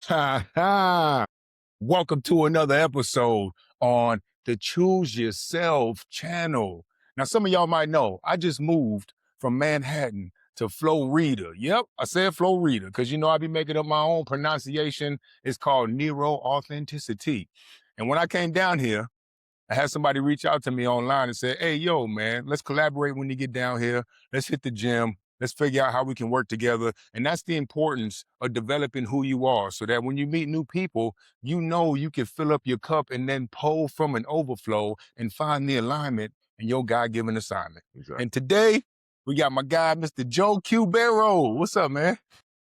Ha ha! Welcome to another episode on the Choose Yourself channel. Now, some of y'all might know I just moved from Manhattan to Florida. Yep, I said Florida because I be making up my own pronunciation. It's called Nero Authenticity. And when I came down here, I had somebody reach out to me online and say, hey, yo, man, let's collaborate when you get down here. Let's hit the gym. Let's figure out how we can work together. And that's the importance of developing who you are so that when you meet new people, you can fill up your cup and then pull from an overflow and find the alignment in your God-given assignment. Exactly. And today, we got my guy, Mr. Joe Cubero. What's up, man?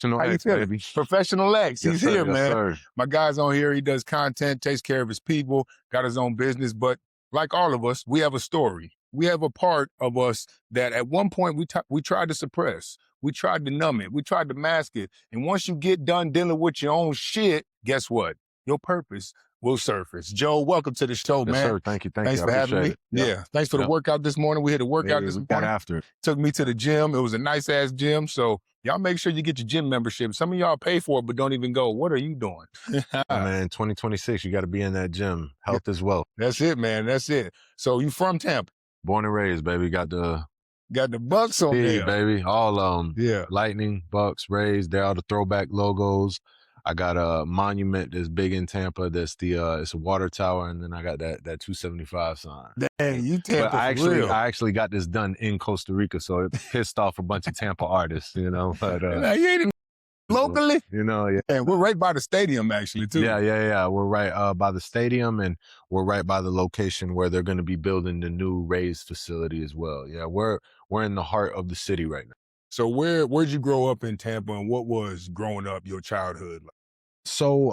How you feeling? Baby. Professional X. Yes, He's sir, here, yes, man. Sir. My guy's on here. He does content, takes care of his people, got his own business. But like all of us, we have a story. We have a part of us that at one point we tried to suppress. We tried to numb it. We tried to mask it. And once you get done dealing with your own shit, guess what? Your purpose will surface. Joe, welcome to the show, Yes, man. sir. Thank you. Thanks for having me. It. Yep. Yeah. Thanks for the workout this morning. We had a workout this we got morning. after it. Took me to the gym. It was a nice ass gym. So y'all make sure you get your gym membership. Some of y'all pay for it, but don't even go. What are you doing? Man, 2026, you got to be in that gym. Health is wealth. That's it, man. That's it. So you from Tampa? Born and raised, baby. Got the Bucks on there, baby. All of them. Yeah. Lightning, Bucks, Rays. They're all the throwback logos. I got a monument that's big in Tampa. That's it's a water tower, and then I got that 275 sign. Dang, you Tampa But I real. actually got this done in Costa Rica, so it pissed off a bunch of Tampa artists, But you ain't even locally? Yeah. And we're right by the stadium, actually, too. Yeah. We're right by the stadium, and we're right by the location where they're going to be building the new Rays facility as well. Yeah, we're in the heart of the city right now. So where'd you grow up in Tampa, and what was growing up your childhood like? So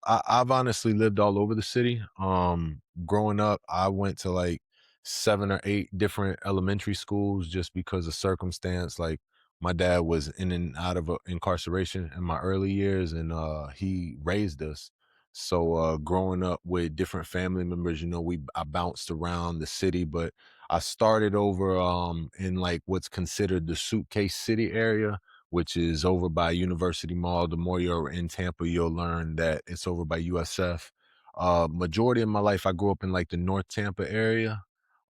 I've honestly lived all over the city. Growing up, I went to like 7 or 8 different elementary schools just because of circumstance. Like my dad was in and out of incarceration in my early years, and he raised us. So growing up with different family members, I bounced around the city, but I started over in like what's considered the Suitcase City area, which is over by University Mall. The more you're in Tampa, you'll learn that it's over by USF. Majority of my life, I grew up in like the North Tampa area.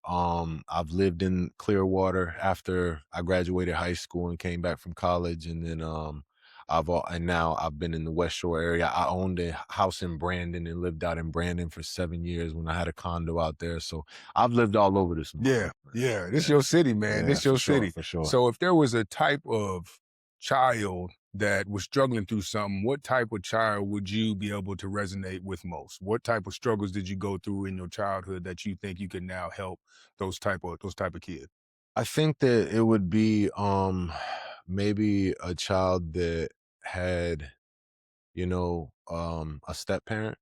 I've lived in Clearwater after I graduated high school and came back from college, and then now I've been in the West Shore area. I owned a house in Brandon and lived out in Brandon for 7 years when I had a condo out there. So I've lived all over this. Yeah. This your city, man. This your city. For sure. So if there was a type of child that was struggling through something, what type of child would you be able to resonate with most? What type of struggles did you go through in your childhood that you think you can now help those type of kids? I think that it would be maybe a child that had, a step parent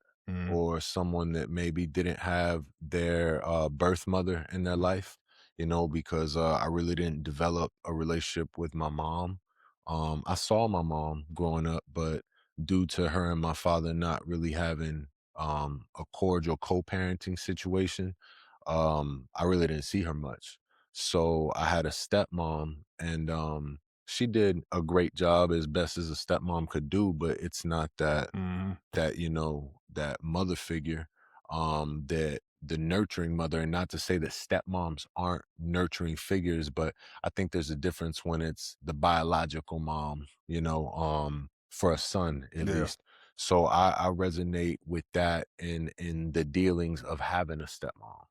or someone that maybe didn't have their birth mother in their life, because I really didn't develop a relationship with my mom. I saw my mom growing up, but due to her and my father not really having a cordial co-parenting situation, I really didn't see her much. So I had a stepmom, and she did a great job as best as a stepmom could do, but it's not that that mother figure, that the nurturing mother. And not to say that stepmoms aren't nurturing figures, but I think there's a difference when it's the biological mom, for a son at least. So I resonate with that in the dealings of having a stepmom.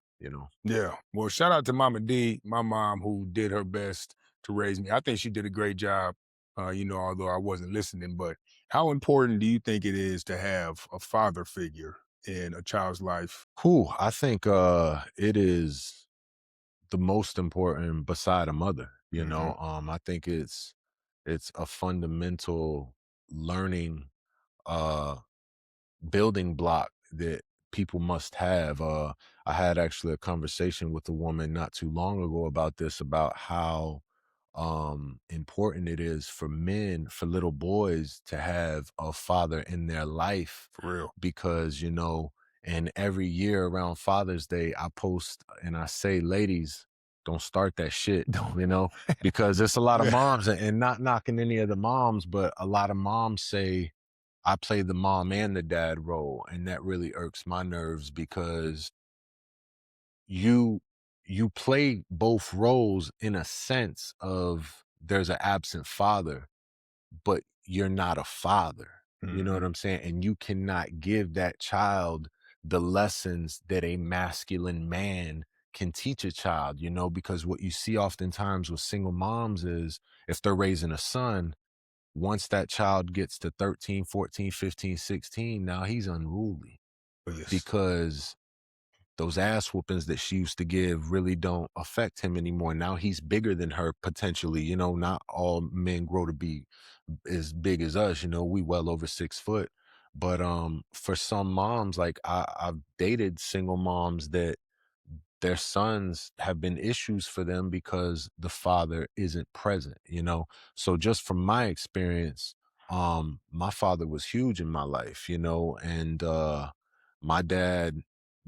Yeah. Well, shout out to Mama D, my mom, who did her best to raise me. I think she did a great job, although I wasn't listening. But how important do you think it is to have a father figure in a child's life? Cool. I think it is the most important beside a mother. I think it's a fundamental learning building block that people must have. I had actually a conversation with a woman not too long ago about this, about how important it is for men, for little boys, to have a father in their life. For real. Because, and every year around Father's Day, I post and I say, ladies, don't start that shit, because there's a lot of moms, and not knocking any of the moms, but a lot of moms say, I play the mom and the dad role, and that really irks my nerves because you you play both roles in a sense of there's an absent father, but you're not a father. You know what Mhm. I'm saying? And you cannot give that child the lessons that a masculine man can teach a child, because what you see oftentimes with single moms is if they're raising a son, once that child gets to 13, 14, 15, 16, now he's unruly Oh, yes. because those ass whoopings that she used to give really don't affect him anymore. Now he's bigger than her potentially. Not all men grow to be as big as us. We well over 6 foot. But for some moms, like I've dated single moms that their sons have been issues for them because the father isn't present. So just from my experience, my father was huge in my life, and my dad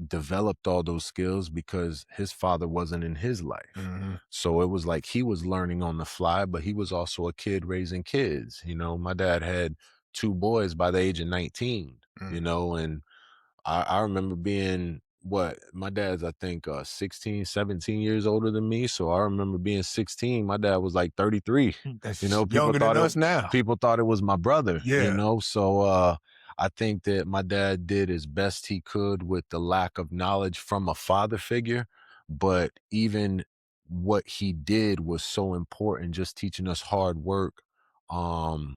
developed all those skills because his father wasn't in his life. Mhm. So it was like he was learning on the fly, but he was also a kid raising kids. My dad had two boys by the age of 19, Mm. and I remember being what my dad's, I think, 16, 17 years older than me. So I remember being 16. My dad was like 33. You That's know, people younger than thought it us now. people thought it was my brother, you Yeah. know. So I think that my dad did as best he could with the lack of knowledge from a father figure. But even what he did was so important, just teaching us hard work. Um,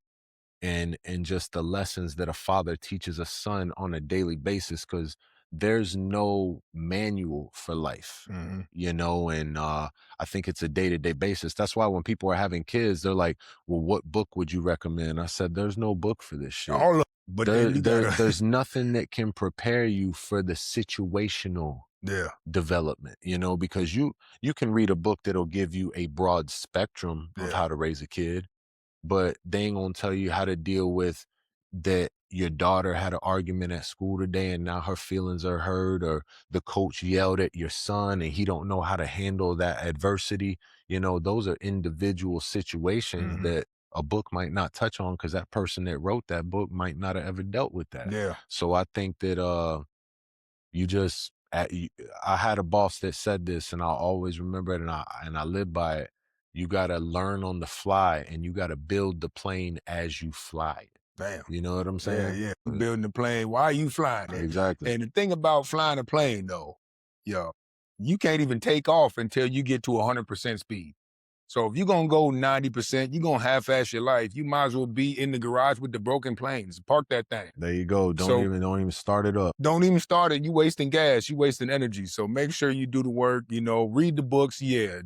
and just the lessons that a father teaches a son on a daily basis because there's no manual for life, Mhm. and I think it's a day-to-day basis. That's why when people are having kids, they're like, well, what book would you recommend? I said, there's no book for this shit. All of but then you gotta There's nothing that can prepare you for the situational yeah, development, because you can read a book that'll give you a broad spectrum of yeah. how to raise a kid, but they ain't gonna tell you how to deal with that your daughter had an argument at school today and now her feelings are hurt, or the coach yelled at your son and he don't know how to handle that adversity. Those are individual situations Mhm. that a book might not touch on because that person that wrote that book might not have ever dealt with that. Yeah. So I think that you just I had a boss that said this and I'll always remember it, and I live by it. You got to learn on the fly and you got to build the plane as you fly it. Bam. You know what I'm Yeah, saying? yeah. You building a plane. Why are you flying it? Exactly. And the thing about flying a plane though, yo, you can't even take off until you get to 100% speed. So if you're gonna go 90%, you're gonna half-ass your life. You might as well be in the garage with the broken planes. Park that thing. There you go. Don't So even don't even start it up. don't even start it. You wasting gas. You wasting energy. So make sure you do the work. Read the books. Yeah,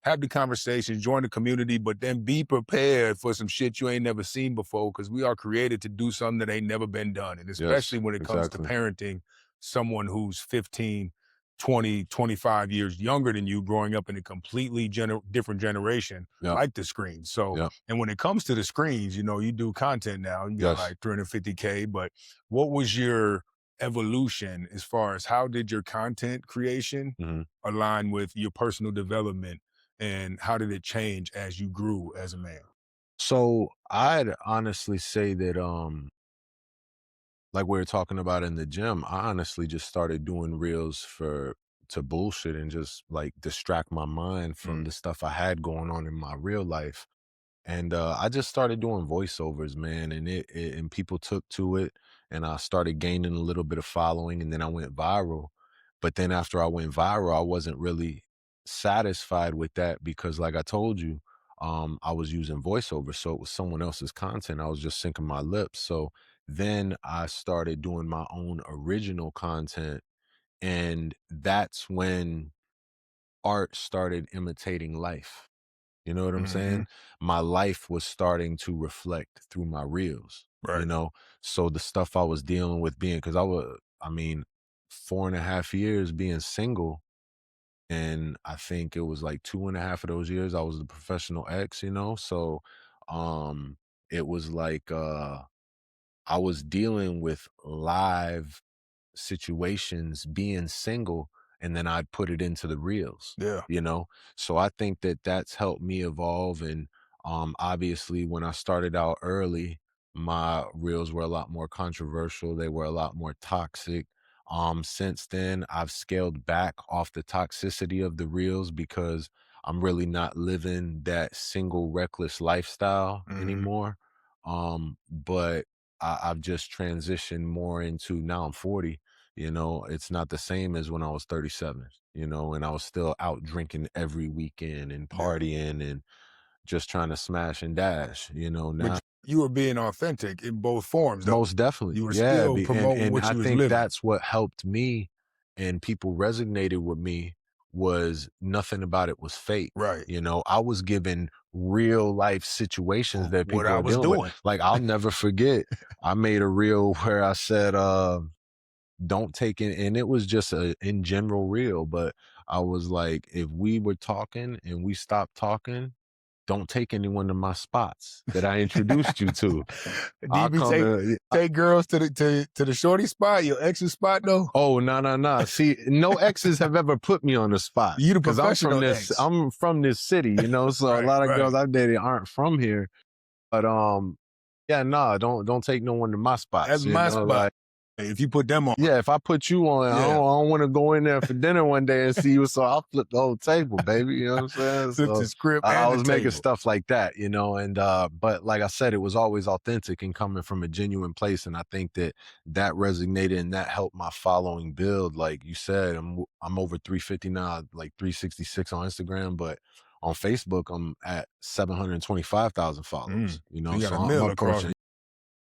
have the conversations. Join the community. But then be prepared for some shit you ain't never seen before. Because we are created to do something that ain't never been done, and especially Yes, when it comes to exactly. parenting someone who's 15, 20, 25 years younger than you, growing up in a completely different generation, Yep. like the screen. So, Yep. and when it comes to the screens, you do content now. You got Yes. like 350K, but what was your evolution as far as how did your content creation hmm align with your personal development, and how did it change as you grew as a man? So I'd honestly say that like we were talking about in the gym, I honestly just started doing reels for to bullshit and just like distract my mind from Mm, the stuff I had going on in my real life. And I just started doing voiceovers, man, and and people took to it, and I started gaining a little bit of following, and then I went viral. But then after I went viral, I wasn't really satisfied with that because, like I told you, I was using voiceover, so it was someone else's content. I was just syncing my lips. So then I started doing my own original content, and that's when art started imitating life. You know what I'm mhm, saying? My life was starting to reflect through my reels, you right. know? So the stuff I was dealing with because I mean, 4.5 years being single. And I think it was like 2.5 of those years I was the professional ex. So, um, it was like, I was dealing with live situations being single, and then I'd put it into the reels, Yeah. you know? So I think that that's helped me evolve. And obviously, when I started out early, My reels were a lot more controversial. They were a lot more toxic. Since then, I've scaled back off the toxicity of the reels because I'm really not living that single reckless lifestyle Mhm. anymore. But I've just transitioned more into now I'm 40. It's not the same as when I was 37, and I was still out drinking every weekend and Yeah. partying and just trying to smash and dash, But now. you were being authentic in both forms, though. Most definitely. You were Yeah, still be and promoting and what I you was think living. that's what helped me and people resonated with me was nothing about it was fake. Right. I was given real life situations that What people I are was dealing with. doing. Like I'll never forget, I made a reel where I said, don't take it, and it was just a in general reel, but I was like, if we were talking and we stopped talking, don't take anyone to my spots that I introduced you to. Do you I'll be come take girls to the shorty spot, your ex's spot though? Oh, no, no, no. See, no exes have ever put me on the spot You the because professional ex. I'm from this city, so a Right, lot of right. girls I've dated aren't from here. But yeah, no, don't take no one to my That's spots, my spot. like If you put them on, yeah, if I put you on, yeah. I don't want to go in there for dinner one day and see you. So I'll flip the whole table, baby. You know what I'm saying? Flip the So script I and the was making table. stuff like that, and but like I said, it was always authentic and coming from a genuine place. And I think that resonated and that helped my following build. Like you said, I'm over 350 now, like 366 on Instagram, but on Facebook, I'm at 725,000 followers, So you got so a I'm meal across. approaching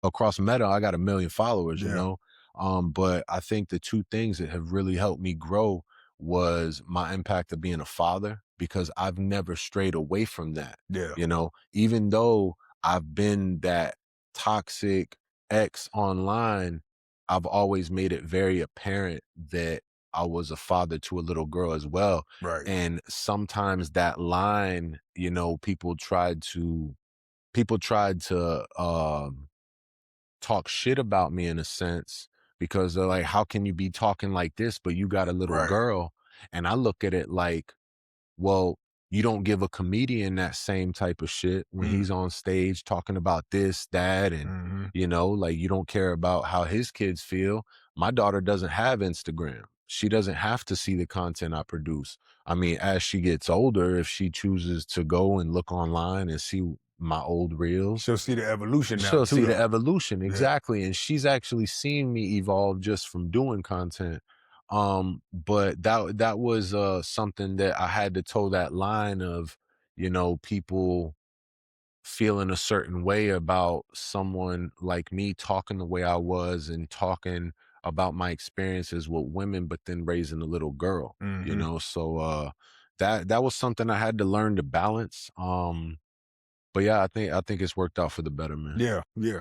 across Meta, I got 1 million followers, Yeah, But I think the two things that have really helped me grow was my impact of being a father because I've never strayed away from that. yeah. Even though I've been that toxic ex online, I've always made it very apparent that I was a father to a little girl as well. Right. And sometimes that line, people tried to talk shit about me in a sense because they're like, how can you be talking like this, but you got a little Right. girl? And I look at it like, well, you don't give a comedian that same type of shit when Mm, he's on stage talking about this, that, and mhm. like you don't care about how his kids feel. My daughter doesn't have Instagram. She doesn't have to see the content I produce. I mean, as she gets older, if she chooses to go and look online and see my old reels, She'll see the evolution now she'll too, see the though. evolution, Yeah. exactly, and she's actually seen me evolve just from doing content. But that was something that I had to toe that line of, people feeling a certain way about someone like me talking the way I was and talking about my experiences with women, but then raising a little girl, Mhm. So that was something I had to learn to balance. But yeah, I think it's worked out for the better, man. Yeah, yeah.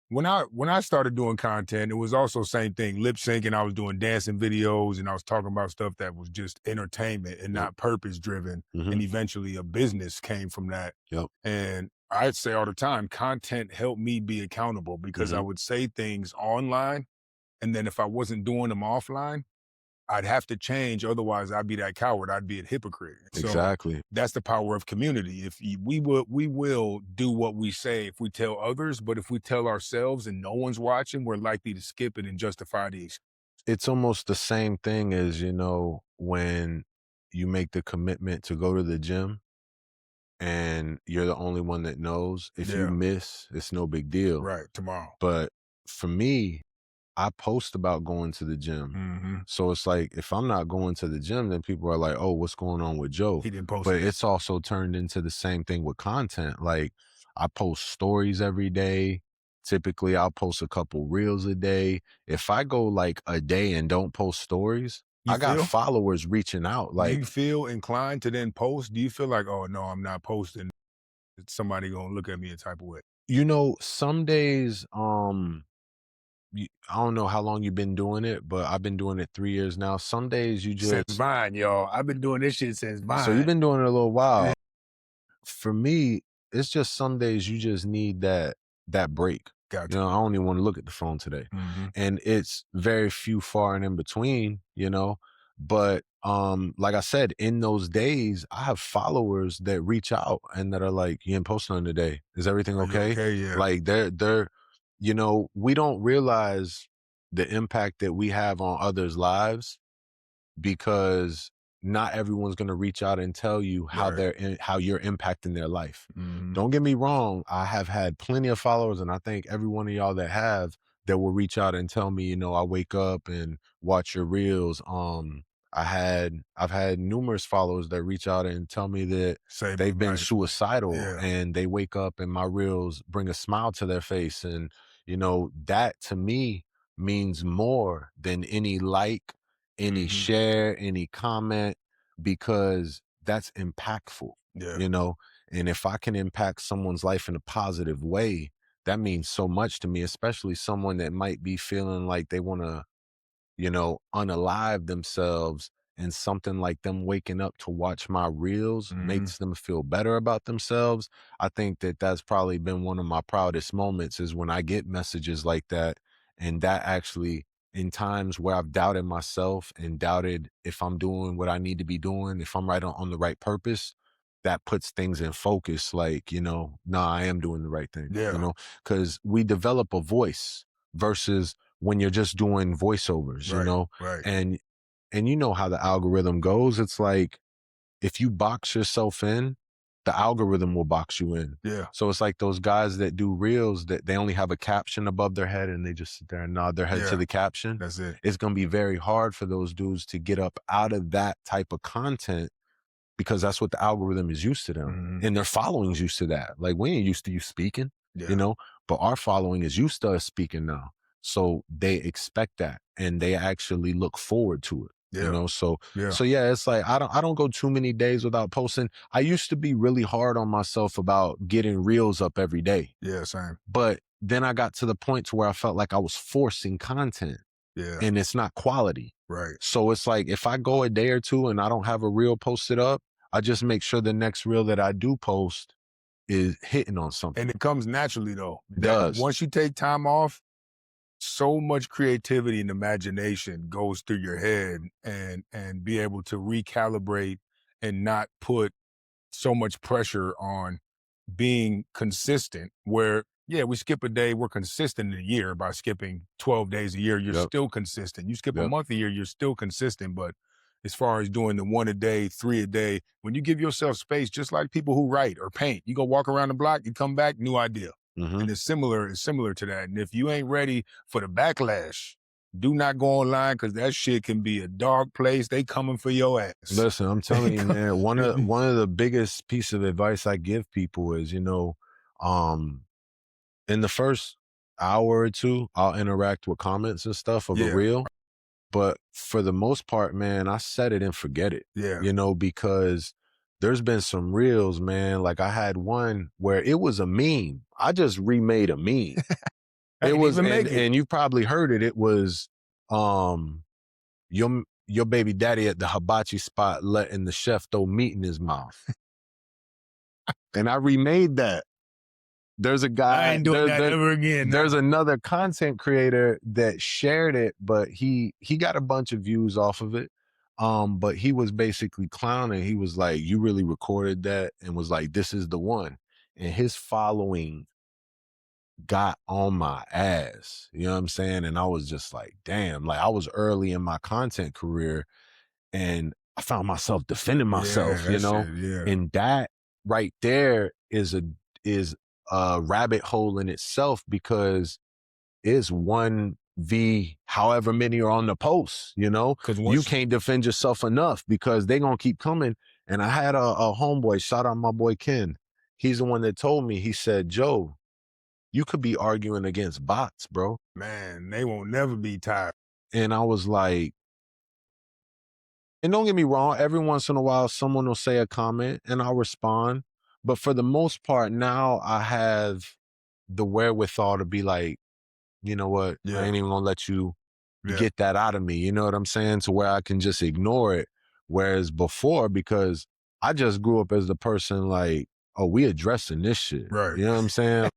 When I started doing content, it was also same thing, lip syncing. I was doing dancing videos and I was talking about stuff that was just entertainment and Yep. not purpose driven. Hmm. And eventually a business came from that. Yep. And I'd say all the time, content helped me be accountable because I Hmm. would say things online. And then if I wasn't doing them offline, I'd have to change. Otherwise, I'd be that coward. I'd be a hypocrite. So Exactly. that's the power of community. We will do what we say if we tell others, but if we tell ourselves and no one's watching, we're likely to skip it and justify the It's almost the same thing as, when you make the commitment to go to the gym and you're the only one that knows. If you yeah, miss, it's no big deal. right. Tomorrow. But for me, I post about going to the gym. Hmm. So it's like if I'm not going to the gym, then people are like, "Oh, what's going on with Joe?" He didn't post But it. it's also turned into the same thing with content. Like I post stories every day. Typically, I'll post a couple reels a day. If I go like a day and don't post stories, You I got feel? followers reaching out Do like, you feel inclined to then post? Do you feel like, oh no, I'm not posting? Somebody gonna look at me a type of way. some days I don't know how long you've been doing it, but I've been doing it 3 years now. Some days you Since just Vine, y'all. I've been doing this shit since so you've Vine. been doing it a little Yeah, while. For me, it's just some days you just need that break. gotcha. I don't even want to look at the phone today. Hmm. And it's very few far and in between, But like I said, in those days, I have followers that reach out and that are like, you ain't posting on today. Is everything Are you okay? okay? Yeah. Like they're we don't realize the impact that we have on others' lives because not everyone's going to reach out and tell you Right. how you're impacting their life. Hmm. Don't get me wrong, I have had plenty of followers, and I think every one of y'all that will reach out and tell me, I wake up and watch your reels. I've had numerous followers that reach out and tell me that Save they've my been life. suicidal Yeah. and they wake up and my reels bring a smile to their face. And that to me means more than any like, any Hmm. share, any comment, because that's impactful, Yeah. you know? And if I can impact someone's life in a positive way, that means so much to me, especially someone that might be feeling like they want to unalive themselves, and something like them waking up to watch my reels Hmm. makes them feel better about themselves. I think that that's probably been one of my proudest moments is when I get messages like that. And that actually, in times where I've doubted myself and doubted if I'm doing what I need to be doing, if I'm right on the right purpose, that puts things in focus. Like, nah, I am doing the right thing, Yeah. because we develop a voice versus when you're just doing voiceovers, Right. Right. and you know how the algorithm goes. It's like if you box yourself in, the algorithm will box you in. Yeah. So it's like those guys that do reels that they only have a caption above their head and they just sit there and nod their head to Yeah. the caption. That's it. It's going to be very hard for those dudes to get up out of that type of content because that's what the algorithm is used to them. Hmm. And their following's used to that. Like we ain't used to you speaking, you Yeah. know, but our following is used to us speaking now. So they expect that and they actually look forward to it. Yeah. So Yeah. yeah, it's like I don't go too many days without posting. I used to be really hard on myself about getting reels up every day. Yeah. Same. But then I got to the point to where I felt like I was forcing content Yeah. and it's not quality. Right. So it's like if I go a day or two and I don't have a reel posted up, I just make sure the next reel that I do post is hitting on And something. it comes naturally though. That Does. once you take time off, so much creativity and imagination goes through your head, and be able to recalibrate and not put so much pressure on being consistent where, yeah, we skip a day, we're consistent in a year by skipping 12 days a year, you're Yep. still consistent. You skip a Yep. month a year, you're still consistent. But as far as doing the one a day, three a day, when you give yourself space, just like people who write or paint, you go walk around the block, you come back, new idea. Hmm. And it's similar to that. And if you ain't ready for the backlash, do not go online because that shit can be a dark place. They coming for your ass. Listen, I'm telling They you, come- man, one of the biggest piece of advice I give people is, um, in the first hour or two, I'll interact with comments and stuff of a yeah, reel. But for the most part, man, I set it and forget it, yeah. because there's been some reels, man. Like I had one where it was a meme. I just remade a meme. I It ain't was, even and make it. you probably heard it. It was your baby daddy at the hibachi spot letting the chef throw meat in his mouth. And I remade that. There's a I guy, ain't doing that ever again. there's another content creator that shared it, but he got a bunch of views off of it. But he was basically clowning. He was like, "You really recorded that?" And was like, "This is the one." And his following got on my ass. You know what I'm saying? And I was just like, "Damn!" Like I was early in my content career, and I found myself defending Yeah, myself. that shit. Yeah, And that right there is a rabbit hole in itself because it's one v however many are on the post. because You once can't defend yourself enough because they gonna keep coming. And I had a homeboy, shout out my boy Ken. He's the one that told me. He said, "Joe, you could be arguing against bots, bro." man, they won't never be tired. And I was like, and don't get me wrong, every once in a while, someone will say a comment and I'll respond. But for the most part, now I have the wherewithal to be like, you know what? I Yeah, ain't even gonna let you yeah, get that out of me. You know what I'm saying? To where I can just ignore it. Whereas before, because I just grew up as the person like, oh, we addressing this shit. right. You know what I'm saying?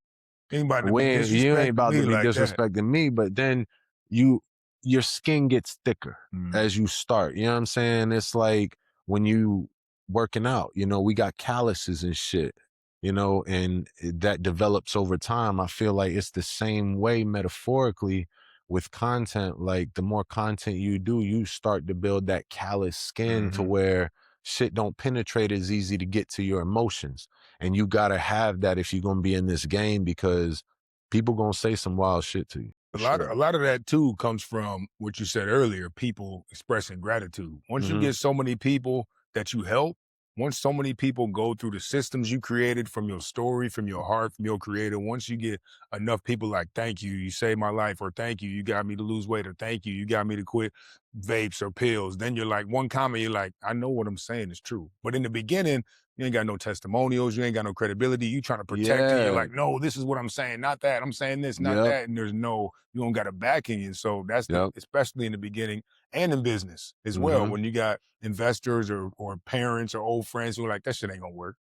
Ain't about to be You ain't disrespecting about to me be like that. disrespecting me, but then you your skin gets thicker Mm, as you start. You know what I'm saying? It's like when you working out, we got calluses and shit. and that develops over time. I feel like it's the same way metaphorically with content. Like the more content you do, you start to build that callous skin to Hmm. where shit don't penetrate as easy to get to your emotions. And you got to have that if you're going to be in this game, because people going to say some wild shit to you for A sure. lot of that too comes from what you said earlier, people expressing gratitude. Once you Hmm. get so many people that you help, once so many people go through the systems you created from your story, from your heart, from your creator, once you get enough people like, thank you, you saved my life, or thank you, you got me to lose weight, or thank you, you got me to quit vapes or pills, then you're like, one comment, you're like, I know what I'm saying is true. But in the beginning, you ain't got no testimonials, you ain't got no credibility, you trying to protect it. You're Yeah. like, no, this is what I'm saying, not that. I'm saying this, not Yep. that. And there's no, you don't got a backing. And so that's the, Yep. especially in the beginning and in business as well, Hmm. when you got investors or parents or old friends who are like, that shit ain't gonna work.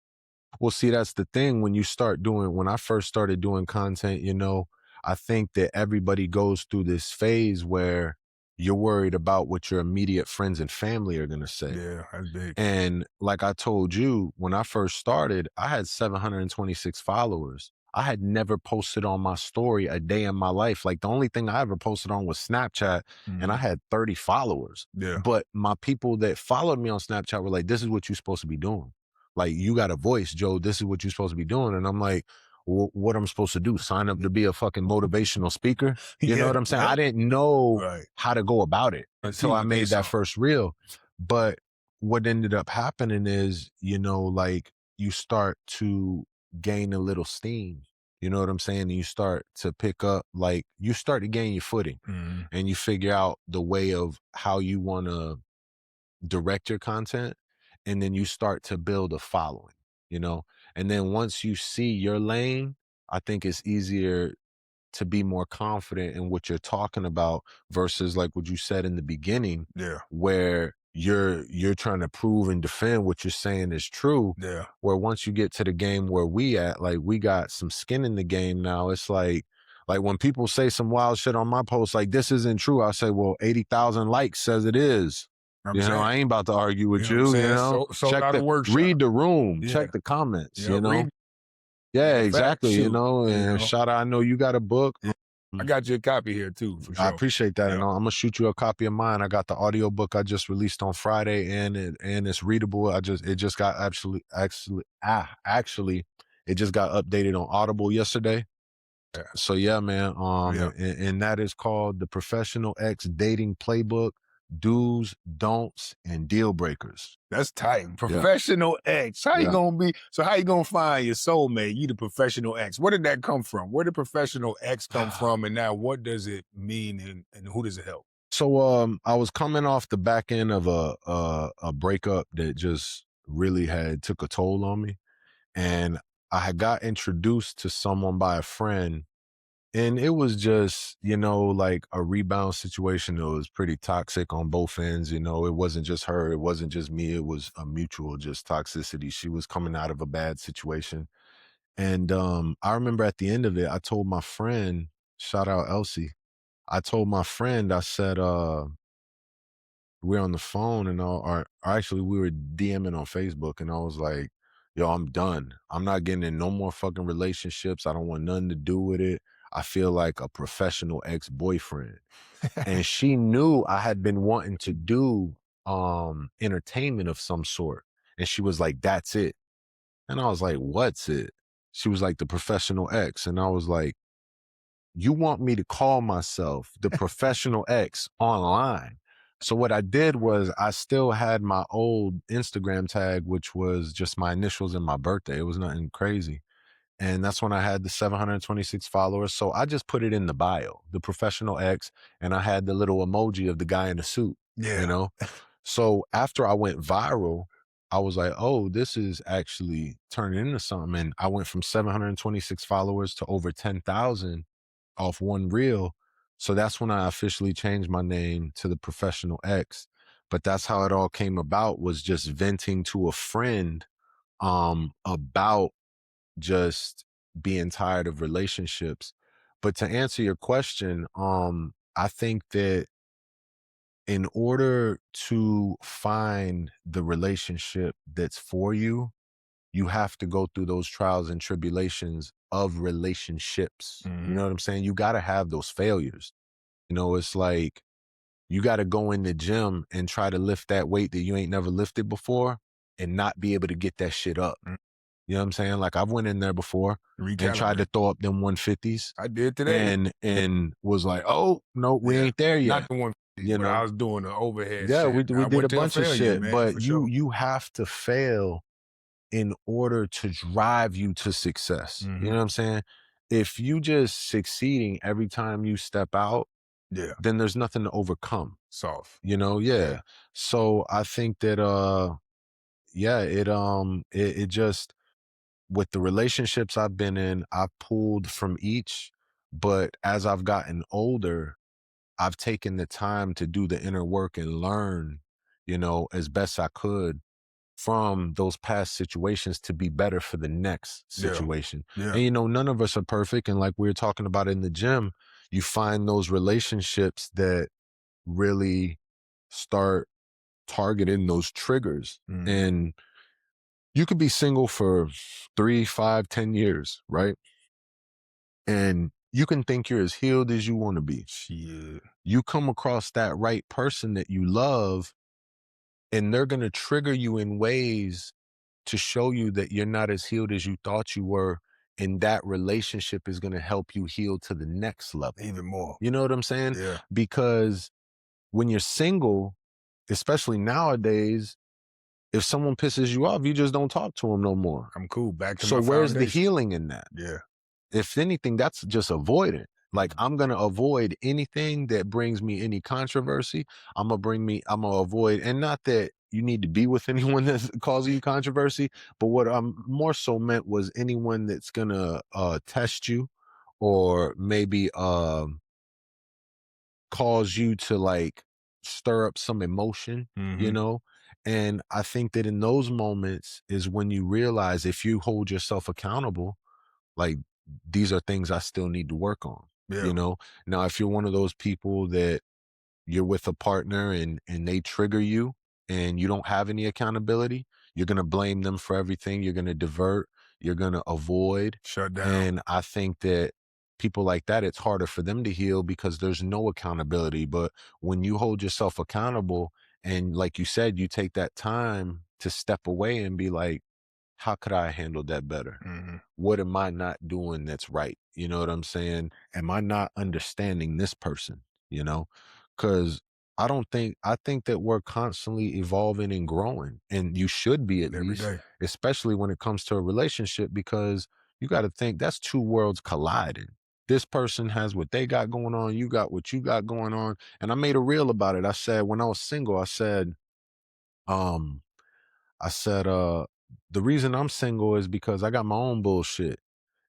Well, see, that's the thing. When I first started doing content, I think that everybody goes through this phase where you're worried about what your immediate friends and family are going to say. Yeah, that's big. And like I told you, when I first started, I had 726 followers. I had never posted on my story a day in my life. Like the only thing I ever posted on was Snapchat, and I Mhm. had 30 followers. Yeah. But my people that followed me on Snapchat were like, this is what you're supposed to be doing. Like, you got a voice, Joe. This is what you're supposed to be doing. And I'm like, what I'm supposed to do? Sign up to be a fucking motivational speaker? You know Yeah. what I'm saying? Yep. I didn't know Right. how to go about it until Until I you made made that some. first reel. But what ended up happening is, like you start to gain a little steam. You know what I'm saying? And you start to pick up, like you start to gain your footing, Mhm. and you figure out the way of how you want to direct your content. And then you start to build a following, you know? And then once you see your lane, I think it's easier to be more confident in what you're talking about versus like what you said in the beginning, Yeah. where you're trying to prove and defend what you're saying is true. Yeah. Where once you get to the game where like we got some skin in the game now, it's like when people say some wild shit on my post, like this isn't true, I say, well, 80,000 likes says it is. I'm saying, I ain't about to argue you with know what I'm you, saying? So sold out a workshop. read the room, Yeah. check the comments, Yeah. Read yeah, the fact exactly. shoot. And shout out, I know you got a book. Yeah. I Um, got you a copy here too, for I sure. appreciate that. And Yep. I'm gonna shoot you a copy of mine. I got the audio book I just released on Friday, and it's readable. It just got actually it just got updated on Audible yesterday. Yeah. So yeah, man. Yeah. And that is called the Professional X Dating Playbook: Do's, Don'ts, and Deal Breakers. That's tight. Yeah. Professional X. How you Yeah. gonna be? So how you gonna find your soulmate? You the professional X. Where did that come from? Where did professional X come from? And now what does it mean and who does it help? So I was coming off the back end of a breakup that just really had took a toll on me. And I had got introduced to someone by a friend, and it was just, like a rebound situation that was pretty toxic on both ends. It wasn't just her, it wasn't just me, it was a mutual just toxicity. She was coming out of a bad situation. And I remember at the end of it, I told my friend, shout out Elsie, I told my friend, I said, we're on the phone, and or actually we were DMing on Facebook, and I was like, yo, I'm done. I'm not getting in no more fucking relationships. I don't want nothing to do with it. I feel like a professional ex-boyfriend. And she knew I had been wanting to do entertainment of some sort. And she was like, that's it. And I was like, what's it? She was like, the professional ex. And I was like, you want me to call myself the professional X online? So what I did was I still had my old Instagram tag, which was just my initials and my birthday. It was nothing crazy. And that's when I had the 726 followers. So I just put it in the bio, the professional X, and I had the little emoji of the guy in the suit, you Yeah. know? So after I went viral, I was like, oh, this is actually turning into something. And I went from 726 followers to over 10,000 off one reel. So that's when I officially changed my name to the Professional X. But that's how it all came about, was just venting to a friend about just being tired of relationships. But to answer your question, I think that in order to find the relationship that's for you, you have to go through those trials and tribulations of relationships. You Mhm. know what I'm saying? You got to have those failures. It's like you got to go in the gym and try to lift that weight that you ain't never lifted before and not be able to get that shit up. Mm. You know what I'm saying? Like I've went in there before and tried to Recalibrate. throw up them 150s I did today. and was like, "Oh, no, we Yeah. ain't there Not yet." the 150s, You but I know? was doing the overhead Yeah, shit. we I did went a to a bunch of failure, shit, man, but for sure. you have to fail in order to drive you to success. You Mhm. know what I'm saying? If you just succeeding every time you step out, Yeah. then there's nothing to overcome. Soft. Yeah. Yeah. So I think that yeah, it just with the relationships I've been in, I've pulled from each, but as I've gotten older, I've taken the time to do the inner work and learn, as best I could from those past situations to be better for the next Yeah. situation. Yeah. And none of us are perfect. And like we were talking about in the gym, you find those relationships that really start targeting those triggers. Mhm. And you could be single for 3, 5, 10 years, right? And you can think you're as healed as you want to be. Shit. You come across that right person that you love, and they're going to trigger you in ways to show you that you're not as healed as you thought you were. And that relationship is going to help you heal to the next level. Even more. You know what I'm saying? Yeah. Because when you're single, especially nowadays, if someone pisses you off, you just don't talk to them no more. I'm cool. Back to So my where's the foundation. healing in that? Yeah. If anything, that's just avoidant. Like Mhm. I'm gonna avoid anything that brings me any controversy. I'm gonna avoid, and not that you need to be with anyone that's causing you controversy, but what I'm more so meant was anyone that's gonna test you or maybe cause you to like stir up some emotion, you Mhm. know? And I think that in those moments is when you realize if you hold yourself accountable, like these are things I still need to work on, Yeah. you know? Now, if you're one of those people that you're with a partner and they trigger you and you don't have any accountability, you're going to blame them for everything. You're going to divert, you're going to avoid. Shut down. And I think that people like that, it's harder for them to heal because there's no accountability. But when you hold yourself accountable and like you said, you take that time to step away and be like, how could I handle that better? Mhm. What am I not doing that's right? You know what I'm saying? Am I not understanding this person? You know, because I think that we're constantly evolving and growing, and you should be at Every least, day. especially when it comes to a relationship, because you got to think that's two worlds colliding. This person has what they got going on, you got what you got going on. And I made a reel about it. I said, when I was single, um, I said, the reason I'm single is because I got my own bullshit.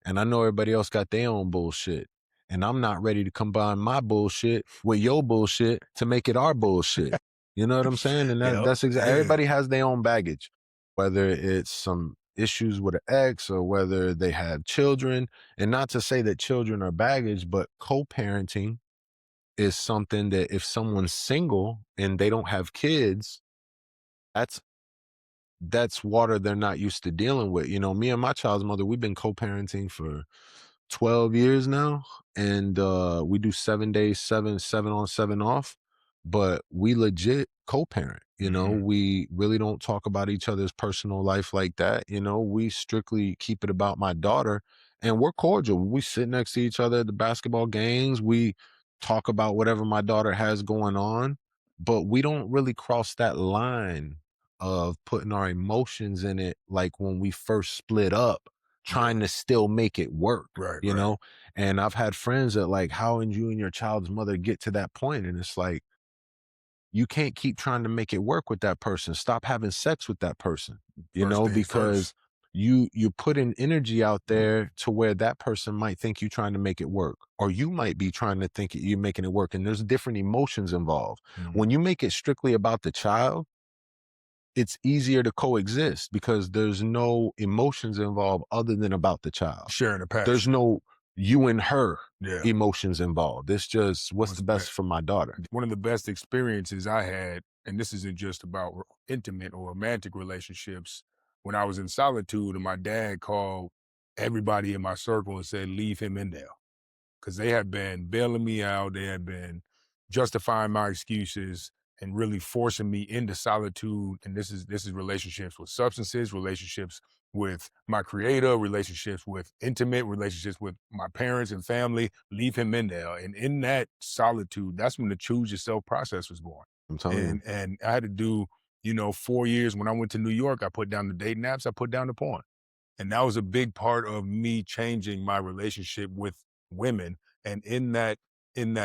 And I know everybody else got their own bullshit. And I'm not ready to combine my bullshit with your bullshit to make it our bullshit. You know what I'm saying? And Yep. that's exactly, Yeah. everybody has their own baggage, whether it's some issues with an ex or whether they have children. And not to say that children are baggage, but co-parenting is something that if someone's single and they don't have kids, that's that's water they're not used to dealing with. Me and my child's mother, we've been co-parenting for 12 years now, and we do 7 days, seven on, seven off, but we legit co-parent. Mhm. We really don't talk about each other's personal life like that. We strictly keep it about my daughter, and we're cordial. We sit next to each other at the basketball games. We talk about whatever my daughter has going on, but we don't really cross that line of putting our emotions in it like when we first split up, Yeah. trying to still make it work, Right. you Right. know? And I've had friends that like, how did you and your child's mother get to that point? And it's like, you can't keep trying to make it work with that person. Stop having sex with that person, First things first. because you put an energy out there to where that person might think you trying to make it work, or you might be trying to think you're making it work. And there's different emotions involved. Mhm. When you make it strictly about the child, it's easier to coexist because there's no emotions involved other than about the child. Sharing the There's passion. no you and her Yeah. emotions involved. It's just what's Was the best for my daughter. one of the best experiences I had, and this isn't just about intimate or romantic relationships. when I was in solitude, and my dad called everybody in my circle and said, "Leave him in there." Because they had been bailing me out. They had been justifying my excuses and really forcing me into solitude. And this is relationships with substances, relationships with my creator, relationships with intimate relationships with my parents and family. Leave him in there. And in that solitude, that's when the choose yourself process was born. I'm telling you. And I had to do, 4 years when I went to New York. I put down the dating apps. I put down the porn. And that was a big part of me changing my relationship with women. And in that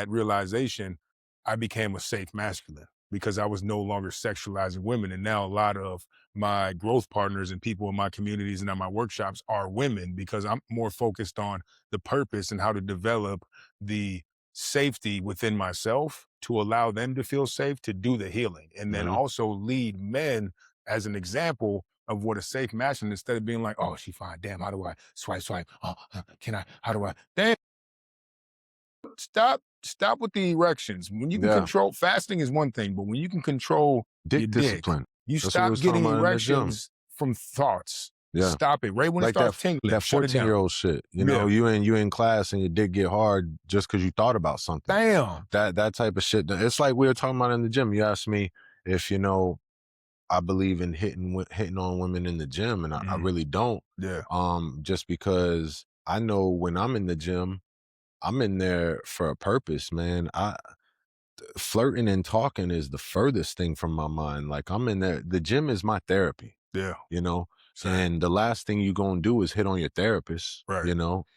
realization, I became a safe masculine because I was no longer sexualizing women. And now a lot of my growth partners and people in my communities and at my workshops are women because I'm more focused on the purpose and how to develop the safety within myself to allow them to feel safe to do the healing. And then Mhm. also lead men as an example of what a safe match, and instead of being like, "Oh, she fine. Damn, how do I swipe? Oh, can I? How do I?" Damn, stop with the erections. When you can Yeah. control fasting is one thing, but when you can control Dick your dick, discipline. you That's what we stop was talking getting about in the gym. erections from thoughts. Yeah. Stop it right when it Like that starts tingling. that Shut it down. 14-year-old shit. Yeah. You in class and your dick get hard just because you thought about something. Bam. That type of shit. It's like we were talking about in the gym. You asked me if I believe in hitting on women in the gym, and I Mhm. really don't. Yeah. Just because I know when I'm in the gym, I'm in there for a purpose, man. Flirting and talking is the furthest thing from my mind. Like I'm in there. The gym is my therapy, Yeah. you know, Same. and the last thing you gonna do is hit on your therapist, Right.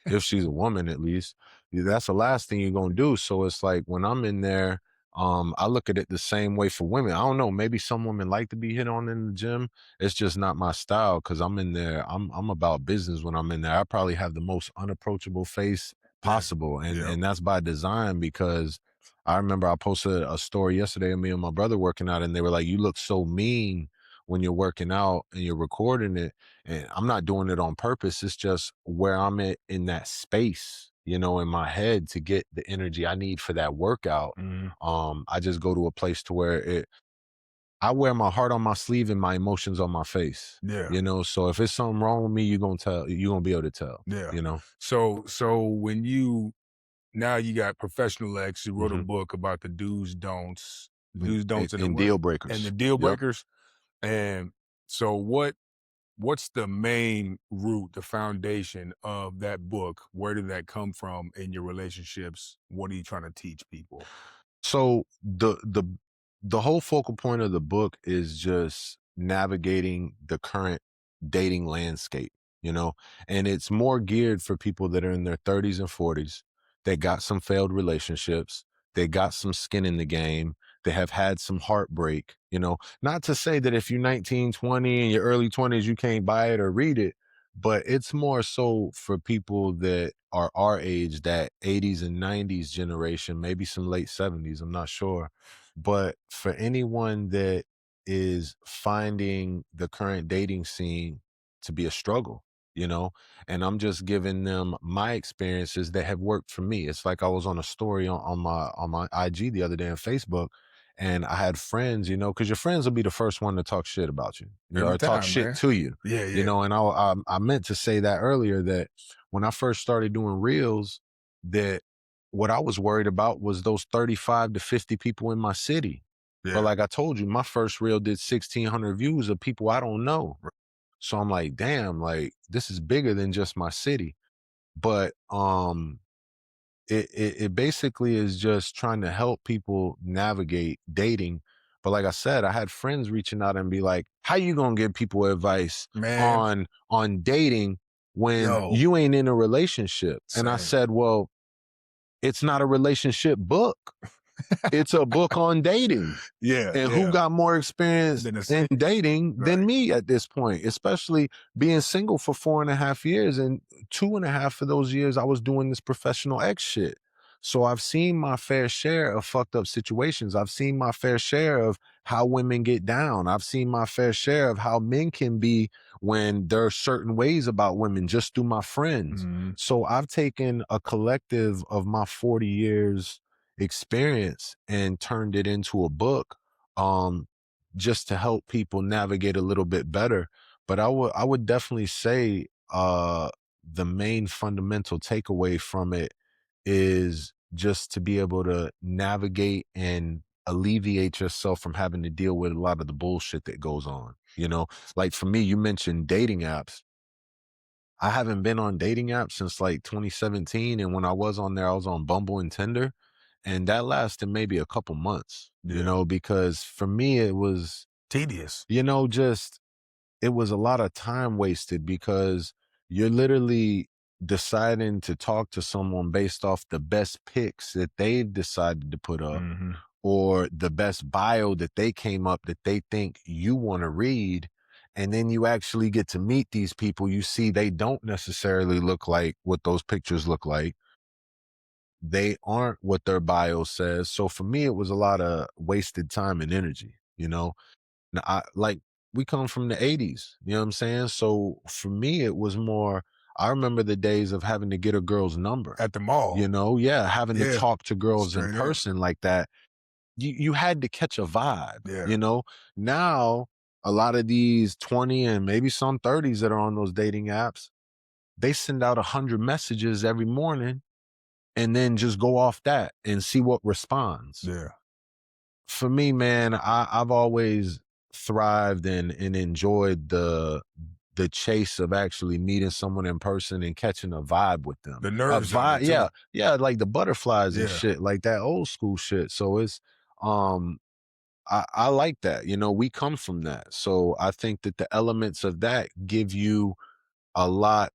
if she's a woman at least. That's the last thing you're gonna do. So it's like when I'm in there, I look at it the same way for women. I don't know, maybe some women like to be hit on in the gym. It's just not my style because I'm in there, I'm about business when I'm in there. I probably have the most unapproachable face Yeah. possible. And Yeah. and that's by design because I remember I posted a story yesterday of me and my brother working out, and they were like, "You look so mean when you're working out and you're recording it." And I'm not doing it on purpose. It's just where I'm at in that space, in my head to get the energy I need for that workout. Mhm. I just go to a place to where I wear my heart on my sleeve and my emotions on my face. Yeah. So if it's something wrong with me, you're gonna be able to tell, Yeah. you know. So when you now you got professional X. You wrote a hmm book about the And, do's, don'ts, and the and what deal and the breakers. deal Yep. breakers. And so what's the main root, the foundation of that book? Where did that come from in your relationships? What are you trying to teach people? So the whole focal point of the book is just navigating the current dating landscape, you know, and it's more geared for people that are in their 30s and 40s. They got some failed relationships, they got some skin in the game, they have had some heartbreak, Not to say that if you're 19, 20 in your early 20s, you can't buy it or read it, but it's more so for people that are our age, that 80s and 90s generation, maybe some late 70s, I'm not sure. But for anyone that is finding the current dating scene to be a struggle, you know, and I'm just giving them my experiences that have worked for me. It's like I was on a story on my IG the other day on Facebook, and I had friends, because your friends will be the first one to talk shit about you, Every or talk time, shit man. to you, Yeah, yeah, and I meant to say that earlier, that when I first started doing reels, that what I was worried about was those 35 to 50 people in my city. But yeah. like I told you, my first reel did 1,600 views of people I don't know. So I'm like, damn, like this is bigger than just my city. But it basically is just trying to help people navigate dating. But like I said, I had friends reaching out and be like, how you gonna give people advice Man, on dating when yo, you ain't in a relationship? And I same. said, well, it's not a relationship book. It's a book on dating. Yeah, And who yeah. got more experience Then in dating than right. me at this point, especially being single for 4.5 years. And 2.5 of those years, I was doing this professional X shit. So I've seen my fair share of fucked up situations. I've seen my fair share of how women get down. I've seen my fair share of how men can be when there are certain ways about women just through my friends. Mhm. So I've taken a collective of my 40 years experience and turned it into a book, um just to help people navigate a little bit better. But I would definitely say the main fundamental takeaway from it is just to be able to navigate and alleviate yourself from having to deal with a lot of the bullshit that goes on. Like for me, you mentioned dating apps. I haven't been on dating apps since like 2017. And when I was on there, I was on Bumble and Tinder. And that lasted maybe a couple months, Yeah. because for me, it was, Tedious. just it was a lot of time wasted because you're literally deciding to talk to someone based off the best pics that they've decided to put up Hmm. or the best bio that they came up that they think you want to read. And then you actually get to meet these people. You see, they don't necessarily look like what those pictures look like. They aren't what their bio says. So for me, it was a lot of wasted time and energy. Now, we come from the 80s, you know what I'm saying? So for me, it was more, I remember the days of having to get a girl's number, At the mall. yeah, having to Yeah. talk to girls in Straight up. person like that. You had to catch a vibe, Yeah. Now, a lot of these 20 and maybe some 30s that are on those dating apps, they send out 100 messages every morning and then just go off that and see what responds. Yeah. For me, man, I've always thrived and enjoyed the chase of actually meeting someone in person and catching a vibe with them. The A nerves of vibe, it too. yeah, like the butterflies and Yeah. shit, like that old school shit. So it's um I like that. We come from that. So I think that the elements of that give you a lot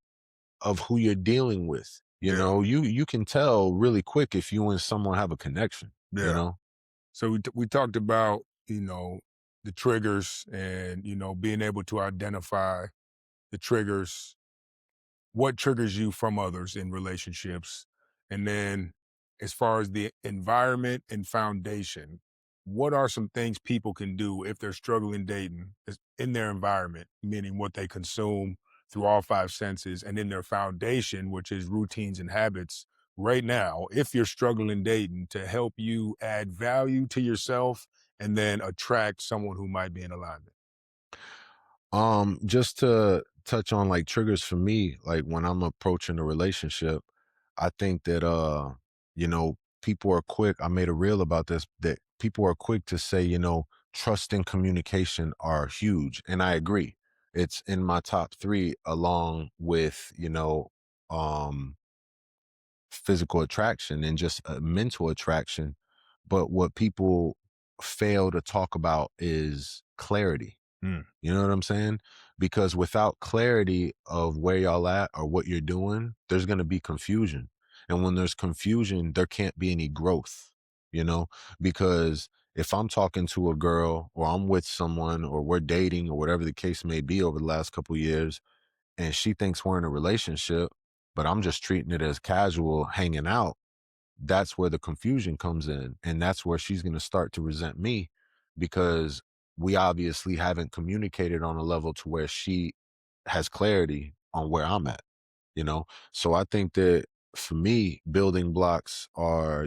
of who you're dealing with. Yeah. You can tell really quick if you and someone have a connection, you Yeah. know? So we talked about, the triggers and, being able to identify the triggers, what triggers you from others in relationships. And then as far as the environment and foundation, what are some things people can do if they're struggling dating in their environment, meaning what they consume through all five senses, and in their foundation, which is routines and habits right now, if you're struggling dating, to help you add value to yourself and then attract someone who might be in alignment? Just to touch on like triggers for me, like when I'm approaching a relationship, I think that people are quick. I made a reel about this that people are quick to say, trust and communication are huge. And I agree. It's in my top three along with, um physical attraction and just a mental attraction. But what people fail to talk about is clarity. Mm, You know what I'm saying? Because without clarity of where y'all at or what you're doing, there's going to be confusion. And when there's confusion, there can't be any growth, you know? Because if I'm talking to a girl or I'm with someone or we're dating or whatever the case may be over the last couple years, and she thinks we're in a relationship, but I'm just treating it as casual hanging out, that's where the confusion comes in. And that's where she's going to start to resent me because we obviously haven't communicated on a level to where she has clarity on where I'm at, you know? So I think that for me, building blocks are,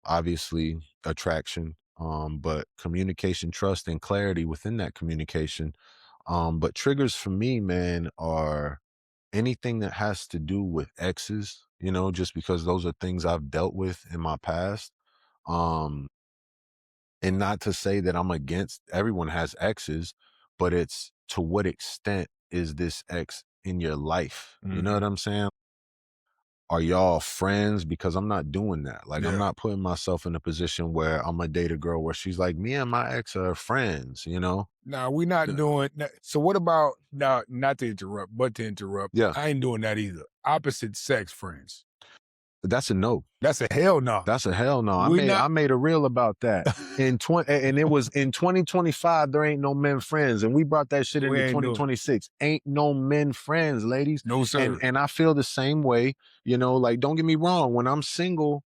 obviously attraction, but communication, trust, and clarity within that communication. But triggers for me, man, are anything that has to do with exes, just because those are things I've dealt with in my past. Um, and not to say that I'm against everyone has exes, but it's to what extent is this ex in your life? You know mhm. what I'm saying? Are y'all friends? Because I'm not doing that. Like, I'm Yeah. not putting myself in a position where I'm gonna date a girl where she's like, me and my ex are friends? Now we're not doing that. So what about now? Not to interrupt, but to interrupt. Yeah, I ain't doing that either. Opposite sex friends. that's a no. That's a hell no. That's a hell no. I We made not. I made a reel about that. And it was in 2025, there ain't no men friends. And we brought that shit We into ain't doing. 2026. Ain't no men friends, ladies. No And sir. and I feel the same way, like don't get me wrong, when I'm single,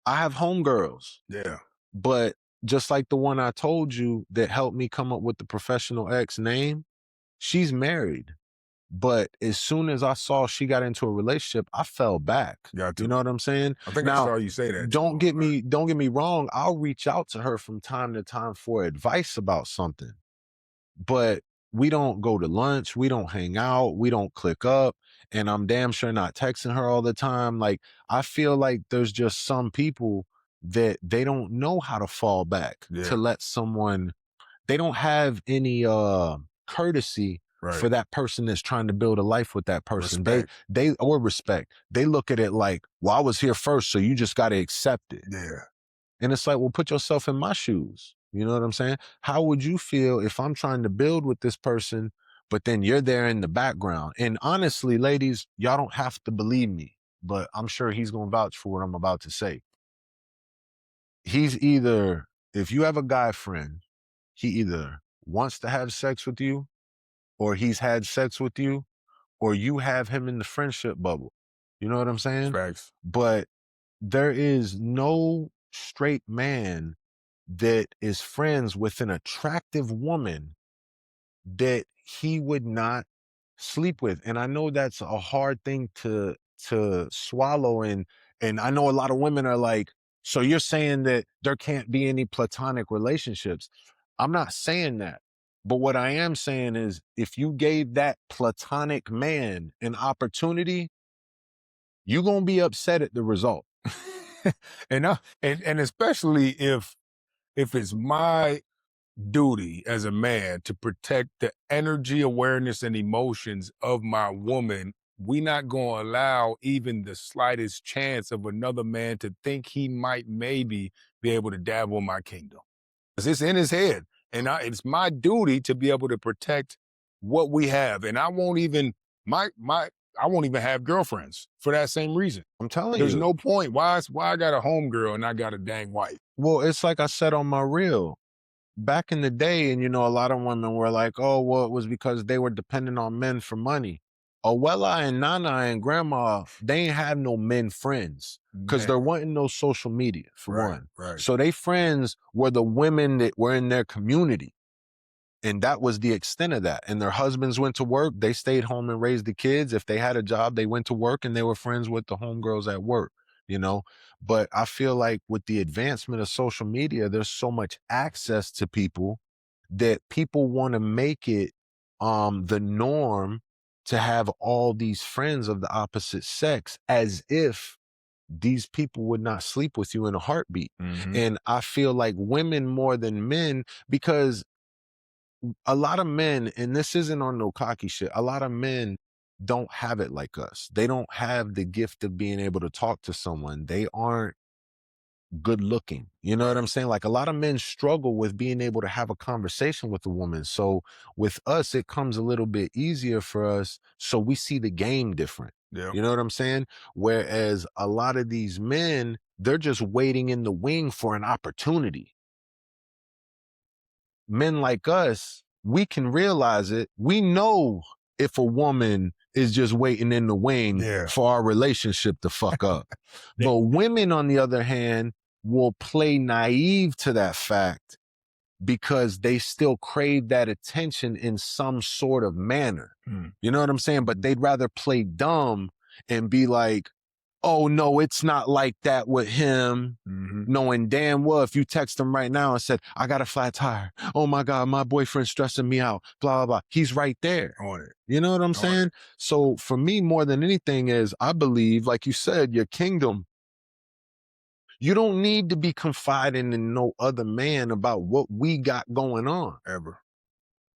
I have homegirls. Yeah. But just like the one I told you that helped me come up with the professional ex name, she's married. But as soon as I saw she got into a relationship, I fell back. Got You to. know what I'm saying? I think I Now, saw you say that too. don't get me wrong, I'll reach out to her from time to time for advice about something. But we don't go to lunch, we don't hang out, we don't click up, and I'm damn sure not texting her all the time. Like, I feel like there's just some people that they don't know how to fall back Yeah. to let someone, they don't have any courtesy Right. for that person that's trying to build a life with that person. Respect. They or respect. They look at it like, well, I was here first, so you just got to accept it. Yeah. And it's like, well, put yourself in my shoes. You know what I'm saying? How would you feel if I'm trying to build with this person, but then you're there in the background? And honestly, ladies, y'all don't have to believe me, but I'm sure he's going to vouch for what I'm about to say. He's either, if you have a guy friend, he either wants to have sex with you, or he's had sex with you, or you have him in the friendship bubble. You know what I'm saying? Facts. But there is no straight man that is friends with an attractive woman that he would not sleep with. And I know that's a hard thing to swallow, and I know a lot of women are like, so you're saying that there can't be any platonic relationships. I'm not saying that. But what I am saying is, if you gave that platonic man an opportunity, you're going to be upset at the result. and especially if it's my duty as a man to protect the energy, awareness, and emotions of my woman, we not gonna allow even the slightest chance of another man to think he might maybe be able to dabble in my kingdom. 'Cause it's in his head, and it's my duty to be able to protect what we have. And I won't even I won't even have girlfriends for that same reason. I'm telling There's you. no point. Why I got a homegirl and I got a dang wife? Well, it's like I said on my reel. Back in the day, and a lot of women were like, oh, well, it was because they were dependent on men for money. Abuela and Nana and Grandma, they ain't have no men friends because Man. there wasn't no social media, for Right, one. right. So they friends were the women that were in their community. And that was the extent of that. And their husbands went to work. They stayed home and raised the kids. If they had a job, they went to work and they were friends with the homegirls at work, you know? But I feel like with the advancement of social media, there's so much access to people that people want to make it the norm to have all these friends of the opposite sex, as if these people would not sleep with you in a heartbeat. Mhm. And I feel like women more than men, because a lot of men, and this isn't on no cocky shit, a lot of men don't have it like us. They don't have the gift of being able to talk to someone. They aren't good looking. You know what I'm saying? Like, a lot of men struggle with being able to have a conversation with a woman. So with us, it comes a little bit easier for us. So we see the game different. Yeah. You know what I'm saying? Whereas a lot of these men, they're just waiting in the wing for an opportunity. Men like us, we can realize it. We know if a woman is just waiting in the wing Yeah. for our relationship to fuck up. But women, on the other hand, will play naive to that fact because they still crave that attention in some sort of manner. You know what I'm saying? But they'd rather play dumb and be like, oh no, it's not like that with him. Knowing damn well if you text him right now and said, I got a flat tire. Oh my God, my boyfriend's stressing me out. Blah, blah, blah. He's right there. On it. You know what I'm saying? So for me, more than anything is, I believe, like you said, your kingdom, you don't need to be confiding in no other man about what we got going on. Ever.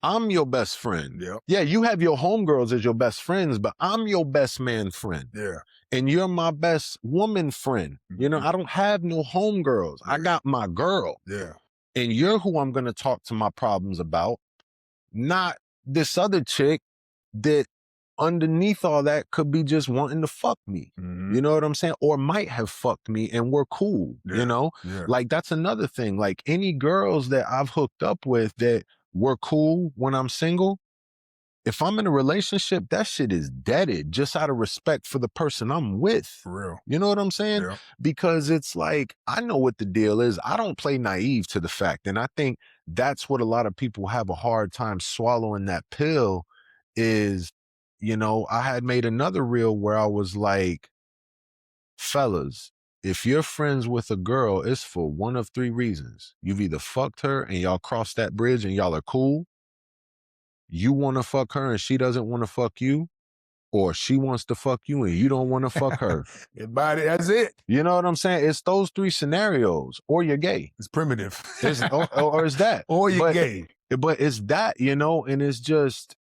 I'm your best friend. Yep. Yeah, you have your homegirls as your best friends, but I'm your best man friend. Yeah. And you're my best woman friend. You know, I don't have no homegirls. I got my girl. Yeah. And you're who I'm going to talk to my problems about, not this other chick that underneath all that could be just wanting to fuck me. You know what I'm saying? Or might have fucked me and we're cool, you know? Yeah. Like, that's another thing. Like, any girls that I've hooked up with that were cool when I'm single, if I'm in a relationship, that shit is deaded just out of respect for the person I'm with. For real. You know what I'm saying? Yeah. Because it's like, I know what the deal is. I don't play naive to the fact. And I think that's what a lot of people have a hard time swallowing that pill is, I had made another reel where I was like, fellas, if you're friends with a girl, it's for one of three reasons. You've either fucked her and y'all crossed that bridge and y'all are cool. you want to fuck her and she doesn't want to fuck you, or she wants to fuck you and you don't want to fuck her. That's it. You know what I'm saying? It's those three scenarios, or you're gay. It's primitive. Or it's that. Or you're gay. But it's that, you know, and it's just,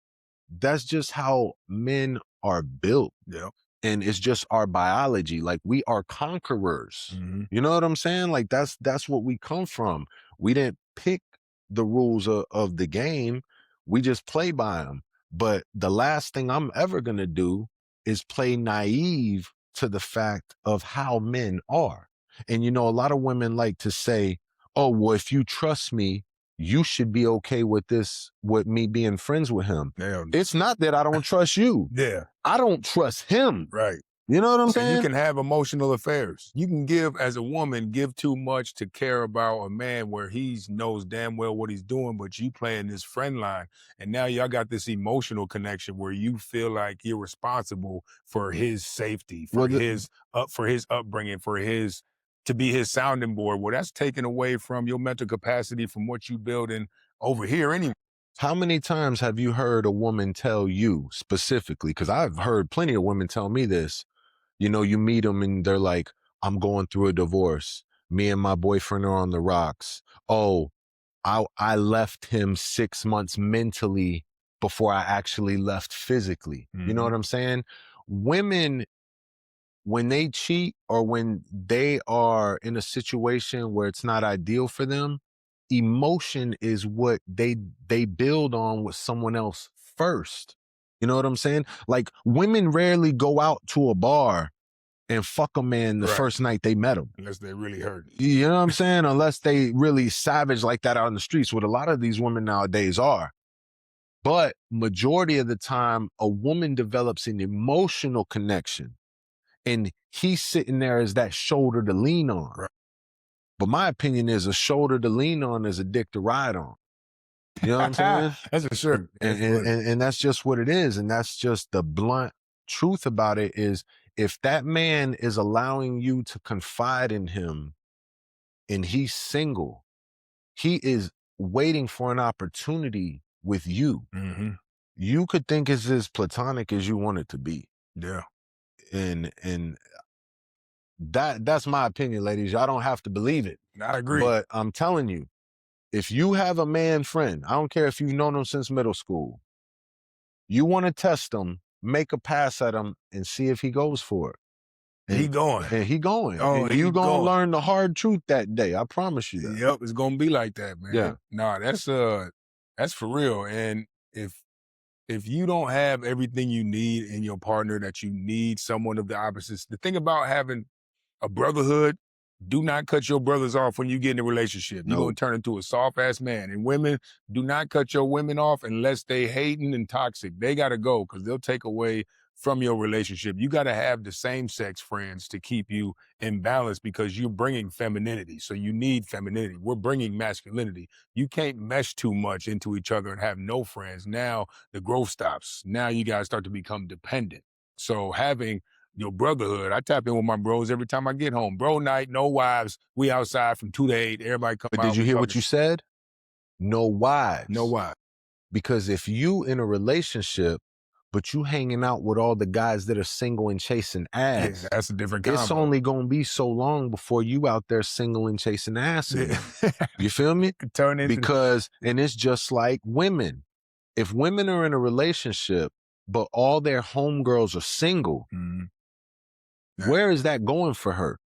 that's just how men are built. Yeah. And it's just our biology. Like, we are conquerors. Mm-hmm. You know what I'm saying? Like, that's what we come from. We didn't pick the rules of the game. We just play by them. But the last thing I'm ever going to do is play naive to the fact of how men are. And, you know, a lot of women like to say, oh, well, if you trust me, you should be okay with this, with me being friends with him. Damn. It's not that I don't trust you. Yeah. I don't trust him. Right. You know what I'm saying? You can have emotional affairs. You can give, as a woman, give too much to care about a man where he knows damn well what he's doing, but you playing this friend line. And now y'all got this emotional connection where you feel like you're responsible for his safety, for his upbringing, for his, to be his sounding board. Well, that's taken away from your mental capacity from what you building over here anyway. How many times have you heard a woman tell you specifically, because I've heard plenty of women tell me this, you know, you meet them and they're like, I'm going through a divorce. Me and my boyfriend are on the rocks. Oh, I left him 6 months mentally before I actually left physically. You know what I'm saying? Women, when they cheat or when they are in a situation where it's not ideal for them, emotion is what they build on with someone else first. You know what I'm saying? Like, women rarely go out to a bar and fuck a man the first night they met him. Unless they really hurt. You know what I'm saying? Unless they really savage like that out in the streets, what a lot of these women nowadays are. But majority of the time, a woman develops an emotional connection and he's sitting there as that shoulder to lean on. Right. But my opinion is, a shoulder to lean on is a dick to ride on. You know what I'm saying? That's for sure. And that's just what it is. And that's just the blunt truth about it is, if that man is allowing you to confide in him and he's single, he is waiting for an opportunity with you. You could think it's as platonic as you want it to be. Yeah. And that's my opinion, ladies. Y'all don't have to believe it. I agree. But I'm telling you, if you have a man friend, I don't care if you've known him since middle school, you want to test him, make a pass at him and see if he goes for it. And he going. And he going. Oh, and you going to learn the hard truth that day. I promise you that. Yep, it's going to be like that, man. Yeah. Nah, that's for real. And if you don't have everything you need in your partner, that you need someone of the opposites, the thing about having a brotherhood, do not cut your brothers off when you get in a relationship. You're going to turn into a soft-ass man. And women, do not cut your women off unless they hating and toxic. They got to go, because they'll take away from your relationship. You got to have the same sex friends to keep you in balance, because you're bringing femininity. So you need femininity. We're bringing masculinity. You can't mesh too much into each other and have no friends. Now the growth stops. Now you guys start to become dependent. So having your brotherhood, I tap in with my bros every time I get home. Bro night, no wives. We outside from 2 to 8. Everybody come out. But did you hear what you said? No wives. No wives. Because if you in a relationship, but you hanging out with all the guys that are single and chasing ass, that's a different combo. It's only going to be so long before you out there single and chasing ass. You feel me? Turn into because, and it's just like women. If women are in a relationship, but all their homegirls are single, where is that going for her?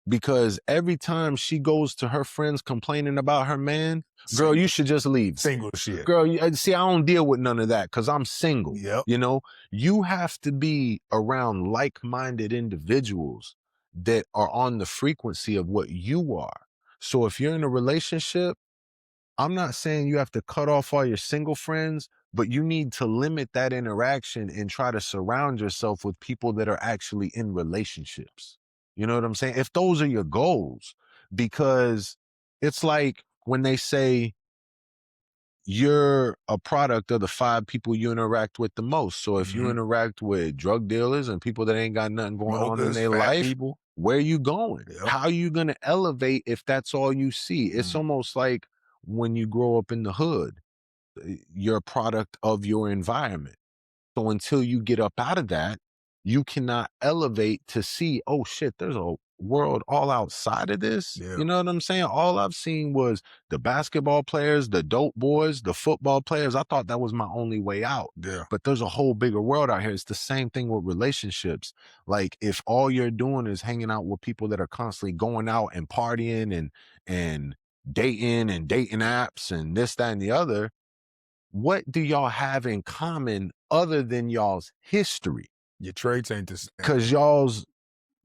Because every time she goes to her friends complaining about her man, girl, you should just leave. Single shit. Girl, see, I don't deal with none of that because I'm single. Yep. You know, you have to be around like-minded individuals that are on the frequency of what you are. So if you're in a relationship, I'm not saying you have to cut off all your single friends, but you need to limit that interaction and try to surround yourself with people that are actually in relationships. You know what I'm saying? If those are your goals, because it's like when they say you're a product of the 5 people you interact with the most. So if you interact with drug dealers and people that ain't got nothing going on in their life, where you going? Yep. How are you going to elevate if that's all you see? It's almost like when you grow up in the hood you're a product of your environment. So until you get up out of that, you cannot elevate to see, oh shit, there's a world all outside of this. Yeah. You know what I'm saying? All I've seen was the basketball players, the dope boys, the football players. I thought that was my only way out. Yeah. But there's a whole bigger world out here. It's the same thing with relationships. Like if all you're doing is hanging out with people that are constantly going out and partying and dating apps and this, that, and the other, what do y'all have in common other than y'all's history? Your traits ain't the same. Because y'all's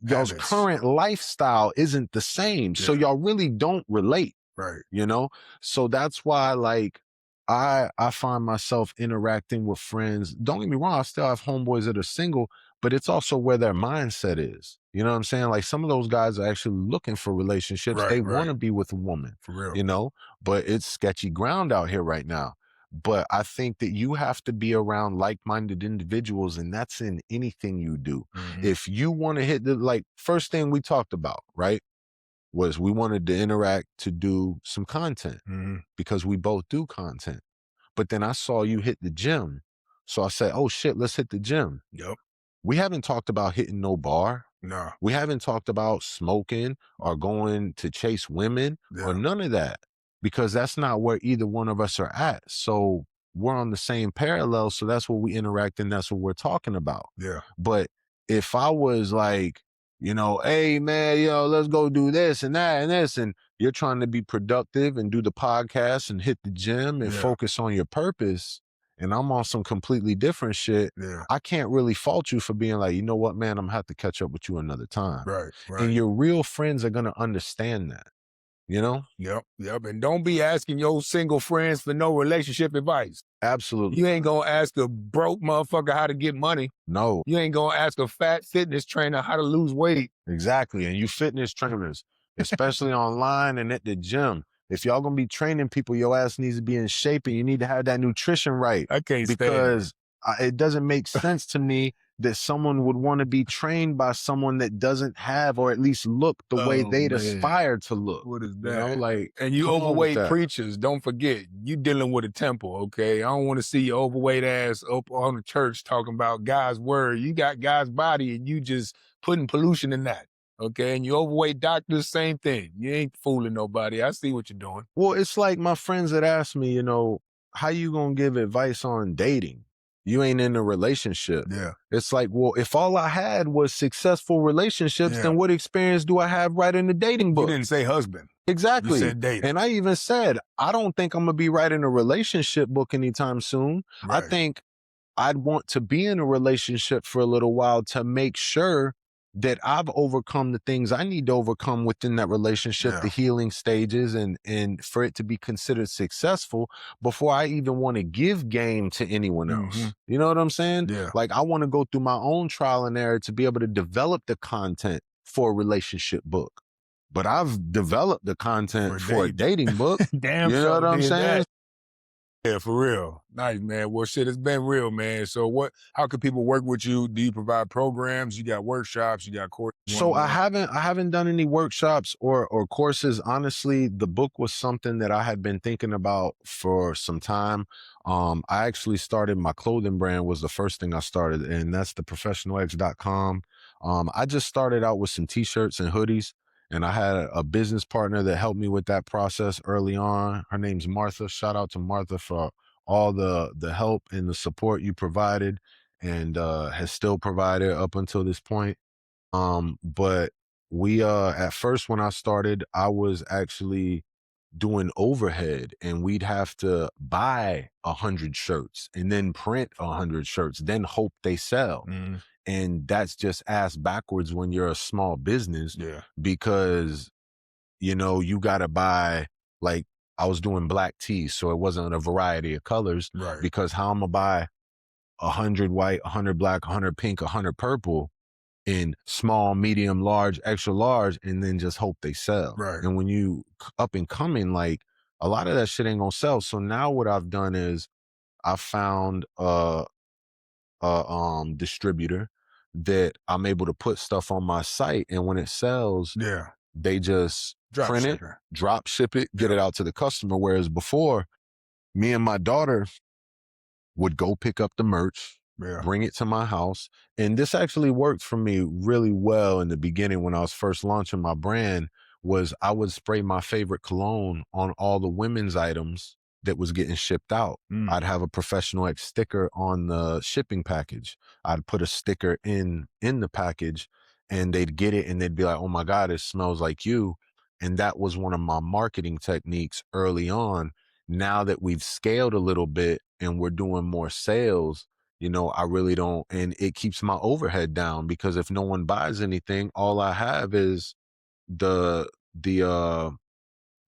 Habits. current lifestyle isn't the same. So Yeah. y'all really don't relate, Right. you know? So that's why, like, I find myself interacting with friends. Don't get me wrong, I still have homeboys that are single, but it's also where their mindset is. You know what I'm saying? Like some of those guys are actually looking for relationships. Right, They right. want to be with a woman, For real. you know, but it's sketchy ground out here right now. But I think that you have to be around like-minded individuals, and that's in anything you do. Mhm. If you want to hit the, like, first thing we talked about, right, was we wanted to interact to do some content Mhm. because we both do content. But then I saw you hit the gym. So I said, oh shit, let's hit the gym. Yep. We haven't talked about hitting no bar. No. We haven't talked about smoking or going to chase women or Yeah. none of that because that's not where either one of us are at. So we're on the same parallel. So that's what we interact and that's what we're talking about. Yeah. But if I was like, you know, hey man, let's go do this and that and this, and you're trying to be productive and do the podcast and hit the gym and Yeah. focus on your purpose, and I'm on some completely different shit, Yeah. I can't really fault you for being like, you know what, man, I'm gonna have to catch up with you another time. Right. And Right. your real friends are gonna understand that, you know? Yep. Yep. And don't be asking your single friends for no relationship advice. Absolutely. You ain't gonna ask a broke motherfucker how to get money. No, You ain't gonna ask a fat fitness trainer how to lose weight. exactly. And you fitness trainers, especially online and at the gym, if y'all gonna be training people, your ass needs to be in shape and you need to have that nutrition right. I can't stand it. Because it doesn't make sense to me that someone would want to be trained by someone that doesn't have or at least look the way Oh, they'd man. aspire to look. What is You know, that? like, And you come on with overweight that. preachers, don't forget, you dealing with a temple, okay? I don't want to see your overweight ass up on the church talking about God's word. You got God's body and you just putting pollution in that, okay? And you overweight doctors, same thing. You ain't fooling nobody. I see what you're doing. Well, it's like my friends that ask me, how you gonna give advice on dating? You ain't in a relationship. Yeah. It's like, well, if all I had was successful relationships, Yeah. then what experience do I have right in the dating You book? didn't say husband. Exactly. You said dating. And I even said, I don't think I'm gonna be writing a relationship book anytime soon. I Right. think I'd want to be in a relationship for a little while to make sure that I've overcome the things I need to overcome within that relationship, Yeah. the healing stages, and for it to be considered successful before I even want to give game to anyone else. Mhm. You know what I'm saying? Yeah. Like I want to go through my own trial and error to be able to develop the content for a relationship book. But I've developed the content for a dating book. Damn You know sure what I'm did saying? that. Yeah, for real. Nice, man. Well, shit, it's been real, man. So how can people work with you? Do you provide programs? You got workshops? You got courses? So I haven't done any workshops or courses. Honestly, the book was something that I had been thinking about for some time. I actually started my clothing brand was the first thing I started, and that's the professionalx.com. I just started out with some t-shirts and hoodies, and I had a business partner that helped me with that process early on. Her name's Martha. Shout out to Martha for all the help and the support you provided and has still provided up until this point. But we at first when I started, I was actually doing overhead and we'd have to buy 100 shirts and then print 100 shirts, then hope they sell. Mhm. And that's just ass backwards when you're a small business Yeah. because, you got to buy, like, I was doing black tees, so it wasn't a variety of colors Right. because how I'm gonna buy 100 white, 100 black, 100 pink, 100 purple in small, medium, large, extra large, and then just hope they sell. Right. And when you up and coming, like a lot of that shit ain't gonna sell. So now what I've done is I found a distributor that I'm able to put stuff on my site, and when it sells, Yeah. they just Drop print it, shipper. drop ship it, get Yeah. it out to the customer. Whereas before, Me and my daughter would go pick up the merch, Yeah. bring it to my house. And this actually worked for me really well in the beginning when I was first launching my brand. Was I would spray my favorite cologne on all the women's items that was getting shipped out. Mm. I'd have a Professional X sticker on the shipping package. I'd put a sticker in the package, and they'd get it and they'd be like, "Oh my God, it smells like you." And that was one of my marketing techniques early on. Now that we've scaled a little bit and we're doing more sales, I really don't, and it keeps my overhead down, because if no one buys anything, all I have is the the uh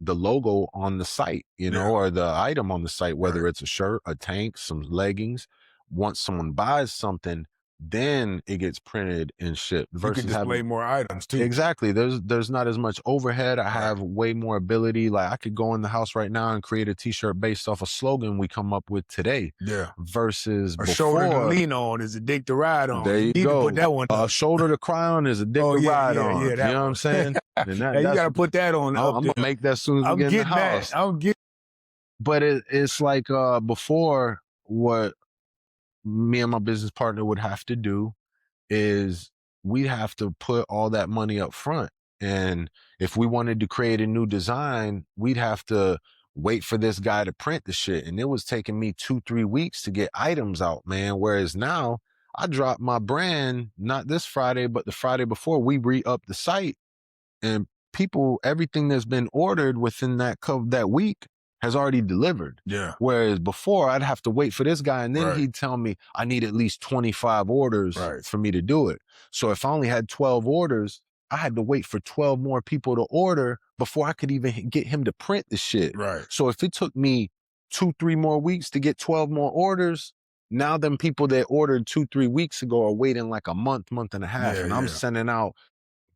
the logo on the site, Yeah. or the item on the site, whether Right. it's a shirt, a tank, some leggings. Once someone buys something, then it gets printed and shipped, You can versus display having. more items too. Exactly. There's not as much overhead. I have way more ability. Like, I could go in the house right now and create a t-shirt based off a slogan we come up with today, Yeah. versus A shoulder to before. lean on is a dick to ride on. There You you need to put go. that one A up. shoulder to cry on is a dick Oh to yeah, ride yeah, on. yeah. You That know what one. I'm saying? And Yeah, you that's got to put that on I'm up gonna there. make that as soon as we I'm get in the getting that. house. I'm getting. But it's like before, what me and my business partner would have to do is we'd have to put all that money up front. And if we wanted to create a new design, we'd have to wait for this guy to print the shit. And it was taking me 2-3 weeks to get items out, man. Whereas now I dropped my brand, not this Friday, but the Friday before, we re-upped the site, and people, everything that's been ordered within that week has already delivered. Yeah. Whereas before, I'd have to wait for this guy, and then Right. he'd tell me I need at least 25 orders Right. for me to do it. So if I only had 12 orders, I had to wait for 12 more people to order before I could even get him to print the shit. Right. So if it took me 2-3 more weeks to get 12 more orders, now them people that ordered 2-3 weeks ago are waiting like a month and a half. Yeah, And I'm yeah. sending out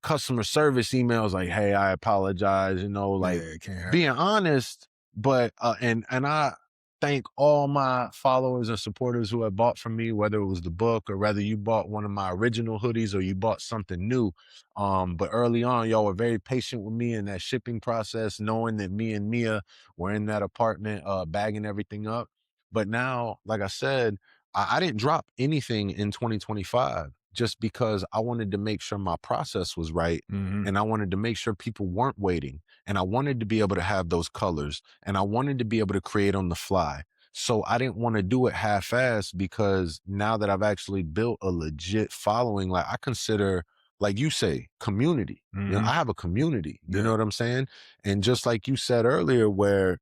customer service emails like, "Hey, I apologize," like, Yeah, it can't happen. being honest. But and I thank all my followers and supporters who have bought from me, whether it was the book or whether you bought one of my original hoodies or you bought something new. But early on, y'all were very patient with me in that shipping process, knowing that me and Mia were in that apartment bagging everything up. But now, like I said, I didn't drop anything in 2025, just because I wanted to make sure my process was right. Mhm. And I wanted to make sure people weren't waiting. And I wanted to be able to have those colors. And I wanted to be able to create on the fly. So I didn't want to do it half-assed, because now that I've actually built a legit following, like, I consider, like you say, community. Mhm. I have a community. You know Yeah. what I'm saying? And just like you said earlier, where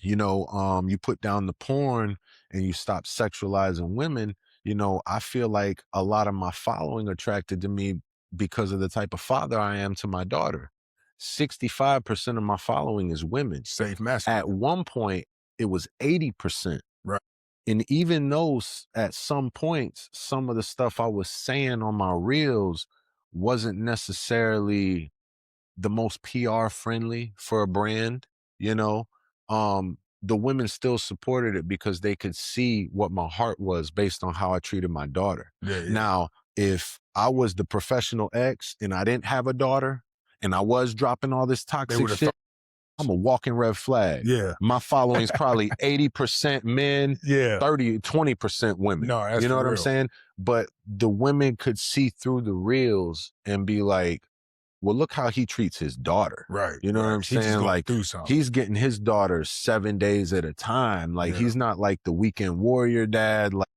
you put down the porn and you stop sexualizing women. I feel like a lot of my following attracted to me because of the type of father I am to my daughter. 65% of my following is women. Safe masculine. At one point, it was 80%. Right. And even though at some points, some of the stuff I was saying on my reels wasn't necessarily the most PR friendly for a brand, you know, the women still supported it because they could see what my heart was based on how I treated my daughter. Yeah, yeah. Now, if I was the professional ex and I didn't have a daughter and I was dropping all this They toxic would have shit, thought. I'm a walking red flag. Yeah. My following's probably 80% men, Yeah. 20% women. No, that's You know for what I'm real. saying? But the women could see through the reels and be like, well, look how he treats his daughter. Right. You know what right. I'm He just saying? going Like, through something. he's getting his daughter 7 days at a time. Like, Yeah. he's not like the weekend warrior dad. Like,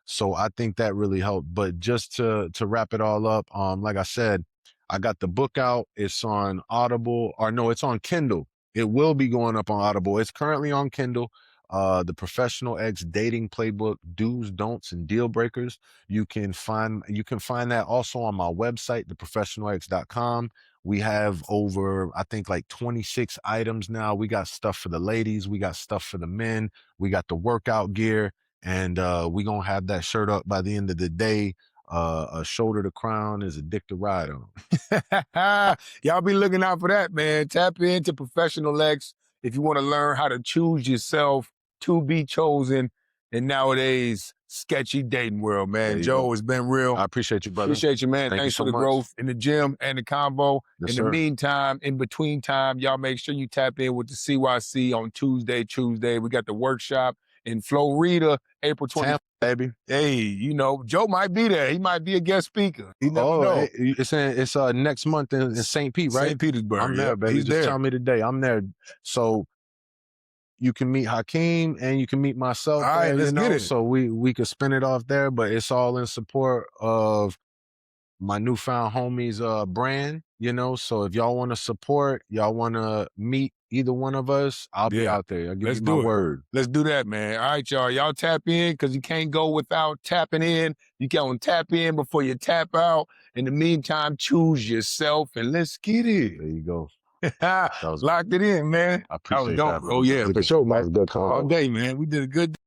so I think that really helped. But just to wrap it all up, like I said, I got the book out. It's on Audible, or no, it's on Kindle. It will be going up on Audible. It's currently on Kindle. The Professional X Dating Playbook: Do's, Don'ts, and Deal Breakers. You can find that also on my website, theprofessionalx.com. We have over, I think, like 26 items now. We got stuff for the ladies, we got stuff for the men, we got the workout gear, and we gonna have that shirt up by the end of the day. A shoulder to crown is a dick to ride on. Y'all be looking out for that, man. Tap into Professional X if you want to learn how to choose yourself to be chosen. in nowadays sketchy dating world, man. Joe, Go. it's been real. I appreciate you, brother. Appreciate you, man. Thank you Thanks so for the much. growth in the gym and the convo. Yes, in sir. the meantime, in between time, y'all make sure you tap in with the CYC on Tuesday. We got the workshop in Florida, April 20th. Tampa, baby. Hey, you know, Joe might be there. He might be a guest speaker. You never know. It's next month in St. Pete, right? St. Petersburg. I'm there, baby. He's Just there. tell me the day. I'm there. So you can meet Hakeem and you can meet myself. All right, there, let's get it. So we could spin it off there, but it's all in support of my newfound homies brand, you know. So if y'all want to support, y'all want to meet either one of us, I'll be out there. I'll give you my word. Let's do that, man. All right, y'all. Y'all tap in because you can't go without tapping in. You can't tap in before you tap out. In the meantime, choose yourself and let's get it. There you go. Locked it in, man. I appreciate that. Oh, yeah, for sure, man. That was good. All day, man. We did a good